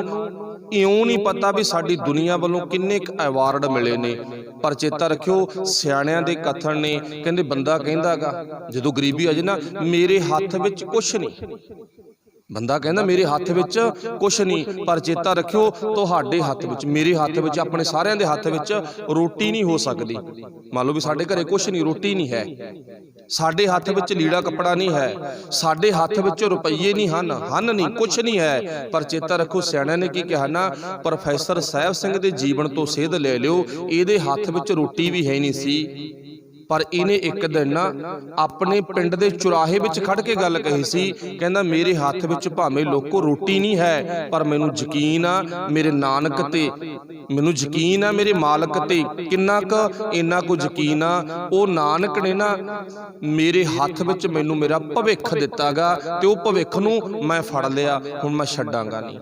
ਇਉਂ ਨਹੀਂ ਪਤਾ ਵੀ ਸਾਡੀ ਦੁਨੀਆ ਵੱਲੋਂ ਕਿੰਨੇ ਕੁ ਐਵਾਰਡ ਮਿਲੇ ਨੇ। ਪਰ ਚੇਤਾ ਰੱਖਿਓ, ਸਿਆਣਿਆਂ ਦੇ ਕਥਨ ਨੇ, ਕਹਿੰਦੇ ਬੰਦਾ ਕਹਿੰਦਾਗਾ ਜਦੋਂ ਗਰੀਬੀ ਆ ਜੇ ਨਾ, ਮੇਰੇ ਹੱਥ ਵਿੱਚ ਕੁਛ ਨਹੀਂ। ਬੰਦਾ ਕਹਿੰਦਾ ਮੇਰੇ ਹੱਥ ਵਿੱਚ ਕੁਛ ਨਹੀਂ, ਪਰ ਚੇਤਾ ਰੱਖਿਓ ਤੁਹਾਡੇ ਹੱਥ ਵਿੱਚ, ਮੇਰੇ ਹੱਥ ਵਿੱਚ, ਆਪਣੇ ਸਾਰਿਆਂ ਦੇ ਹੱਥ ਵਿੱਚ ਰੋਟੀ ਨਹੀਂ ਹੋ ਸਕਦੀ। ਮੰਨ ਲਓ ਵੀ ਸਾਡੇ ਘਰੇ ਕੁਛ ਨਹੀਂ, ਰੋਟੀ ਨਹੀਂ ਹੈ, ਸਾਡੇ ਹੱਥ ਵਿੱਚ ਲੀੜਾ ਕੱਪੜਾ ਨਹੀਂ ਹੈ, ਸਾਡੇ ਹੱਥ ਵਿੱਚ ਰੁਪਈਏ ਨਹੀਂ ਹਨ ਨਹੀਂ, ਕੁਛ ਨਹੀਂ ਹੈ। ਪਰ ਚੇਤਾ ਰੱਖੋ ਸਿਆਣਿਆਂ ਨੇ ਕੀ ਕਿਹਾ ਨਾ, ਪ੍ਰੋਫੈਸਰ ਸਾਹਿਬ ਸਿੰਘ ਦੇ ਜੀਵਨ ਤੋਂ ਸੇਧ ਲੈ ਲਿਓ, ਇਹਦੇ ਹੱਥ ਵਿੱਚ ਰੋਟੀ ਵੀ ਹੈ ਨਹੀਂ ਸੀ, ਪਰ ਇਹਨੇ ਇੱਕ ਦਿਨ ਨਾ ਆਪਣੇ ਪਿੰਡ ਦੇ ਚੁਰਾਹੇ ਵਿੱਚ ਖੜ ਕੇ ਗੱਲ ਕਹੀ ਸੀ। ਕਹਿੰਦਾ ਮੇਰੇ ਹੱਥ ਵਿੱਚ ਭਾਵੇਂ ਲੋਕੋ ਰੋਟੀ ਨਹੀਂ ਹੈ, ਪਰ ਮੈਨੂੰ ਯਕੀਨ ਆ ਮੇਰੇ ਨਾਨਕ ਤੇ, ਮੈਨੂੰ ਯਕੀਨ ਆ ਮੇਰੇ ਮਾਲਕ ਤੇ। ਕਿੰਨਾ ਕੁ? ਇੰਨਾ ਕੁ ਯਕੀਨ ਆ, ਉਹ ਨਾਨਕ ਨੇ ਨਾ ਮੇਰੇ ਹੱਥ ਵਿੱਚ ਮੈਨੂੰ ਮੇਰਾ ਭਵਿੱਖ ਦਿੱਤਾਗਾ, ਤੇ ਉਹ ਭਵਿੱਖ ਨੂੰ ਮੈਂ ਫੜ ਲਿਆ, ਹੁਣ ਮੈਂ ਛੱਡਾਂਗਾ ਨਹੀਂ।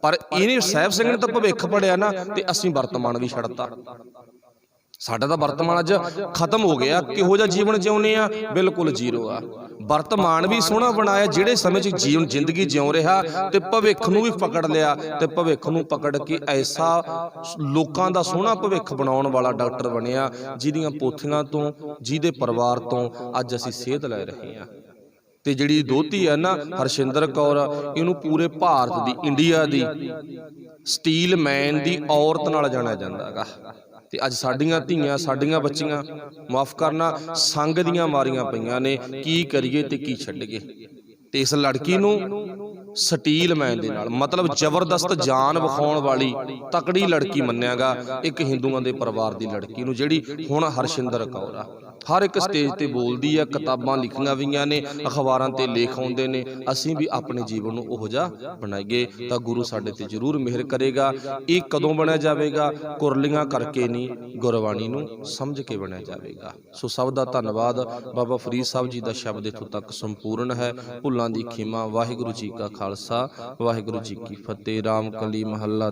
ਪਰ ਇਹਨੇ ਸਾਹਿਬ ਸਿੰਘ ਨੇ ਤਾਂ ਭਵਿੱਖ ਪੜਿਆ ਨਾ, ਤੇ ਅਸੀਂ ਵਰਤਮਾਨ ਵੀ ਛੱਡਤਾ। ਸਾਡਾ ਤਾਂ ਵਰਤਮਾਨ ਅੱਜ ਖਤਮ ਹੋ ਗਿਆ। ਕਿਹੋ ਜਿਹਾ ਜੀਵਨ ਜਿਉਂਦੇ ਆ? ਬਿਲਕੁਲ ਜ਼ੀਰੋ ਆ। ਵਰਤਮਾਨ ਵੀ ਸੋਹਣਾ ਬਣਾਇਆ, ਜਿਹੜੇ ਸਮੇਂ 'ਚ ਜ਼ਿੰਦਗੀ ਜਿਉਂ ਰਿਹਾ, ਤੇ ਭਵਿੱਖ ਨੂੰ ਵੀ ਪਕੜ ਲਿਆ, ਤੇ ਭਵਿੱਖ ਨੂੰ ਪਕੜ ਕੇ ਐਸਾ ਲੋਕਾਂ ਦਾ ਸੋਹਣਾ ਭਵਿੱਖ ਬਣਾਉਣ ਵਾਲਾ ਡਾਕਟਰ ਬਣਿਆ, ਜਿਹਦੀਆਂ ਪੋਥੀਆਂ ਤੋਂ, ਜਿਹਦੇ ਪਰਿਵਾਰ ਤੋਂ ਅੱਜ ਅਸੀਂ ਸੇਧ ਲੈ ਰਹੇ ਹਾਂ। ਤੇ ਜਿਹੜੀ ਦੋਹਤੀ ਹੈ ਨਾ ਹਰਸ਼ਿੰਦਰ ਕੌਰ, ਇਹਨੂੰ ਪੂਰੇ ਭਾਰਤ ਦੀ, ਇੰਡੀਆ ਦੀ ਸਟੀਲ ਮੈਨ ਦੀ ਔਰਤ ਨਾਲ ਜਾਣਿਆ ਜਾਂਦਾ ਗਾ। ਤੇ ਅੱਜ ਸਾਡੀਆਂ ਧੀਆਂ, ਸਾਡੀਆਂ ਬੱਚੀਆਂ, ਮਾਫ ਕਰਨਾ, ਸੰਗ ਦੀਆਂ ਮਾਰੀਆਂ ਪਈਆਂ ਨੇ। ਕੀ ਕਰੀਏ ਤੇ ਕੀ ਛੱਡੀਏ? ਤੇ ਇਸ ਲੜਕੀ ਨੂੰ ਸਟੀਲ ਮੈਨ ਦੇ ਨਾਲ, ਮਤਲਬ ਜ਼ਬਰਦਸਤ ਜਾਨ ਵਿਖਾਉਣ ਵਾਲੀ ਤਕੜੀ ਲੜਕੀ ਮੰਨਿਆਗਾ, ਇੱਕ ਹਿੰਦੂਆਂ ਦੇ ਪਰਿਵਾਰ ਦੀ ਲੜਕੀ ਨੂੰ, ਜਿਹੜੀ ਹੁਣ ਹਰਸ਼ਿੰਦਰ ਕੌਰ ਆ। ਹਰ ਇੱਕ ਸਟੇਜ ਤੇ ਬੋਲਦੀ ਆ, ਕਿਤਾਬਾਂ ਲਿਖੀਆਂ ਵੀਆਂ ਨੇ, ਅਖਬਾਰਾਂ ਤੇ ਲੇਖ ਆਉਂਦੇ ਨੇ। ਅਸੀਂ ਵੀ ਆਪਣੇ ਜੀਵਨ ਨੂੰ ਉਹੋ ਜਿਹਾ ਬਣਾਈਏ ਤਾਂ ਗੁਰੂ ਸਾਡੇ ਤੇ ਜ਼ਰੂਰ ਮਿਹਰ ਕਰੇਗਾ। ਇਹ ਕਦੋਂ ਬਣਿਆ ਜਾਵੇਗਾ? ਕੁਰਲੀਆਂ ਕਰਕੇ ਨਹੀਂ, ਗੁਰਬਾਣੀ ਨੂੰ ਸਮਝ ਕੇ ਬਣਿਆ ਜਾਵੇਗਾ। ਸੋ ਸਭ ਦਾ ਧੰਨਵਾਦ। ਬਾਬਾ ਫਰੀਦ ਸਾਹਿਬ ਜੀ ਦਾ ਸ਼ਬਦ ਇੱਥੋਂ ਤੱਕ ਸੰਪੂਰਨ ਹੈ। ਭੁੱਲਾਂ ਦੀ ਖਿਮਾ। ਵਾਹਿਗੁਰੂ ਜੀ ਕਾ ਖਾਲਸਾ, ਵਾਹਿਗੁਰੂ ਜੀ ਕੀ ਫਤਿਹ। ਰਾਮ ਕਲੀ ਮਹੱਲਾ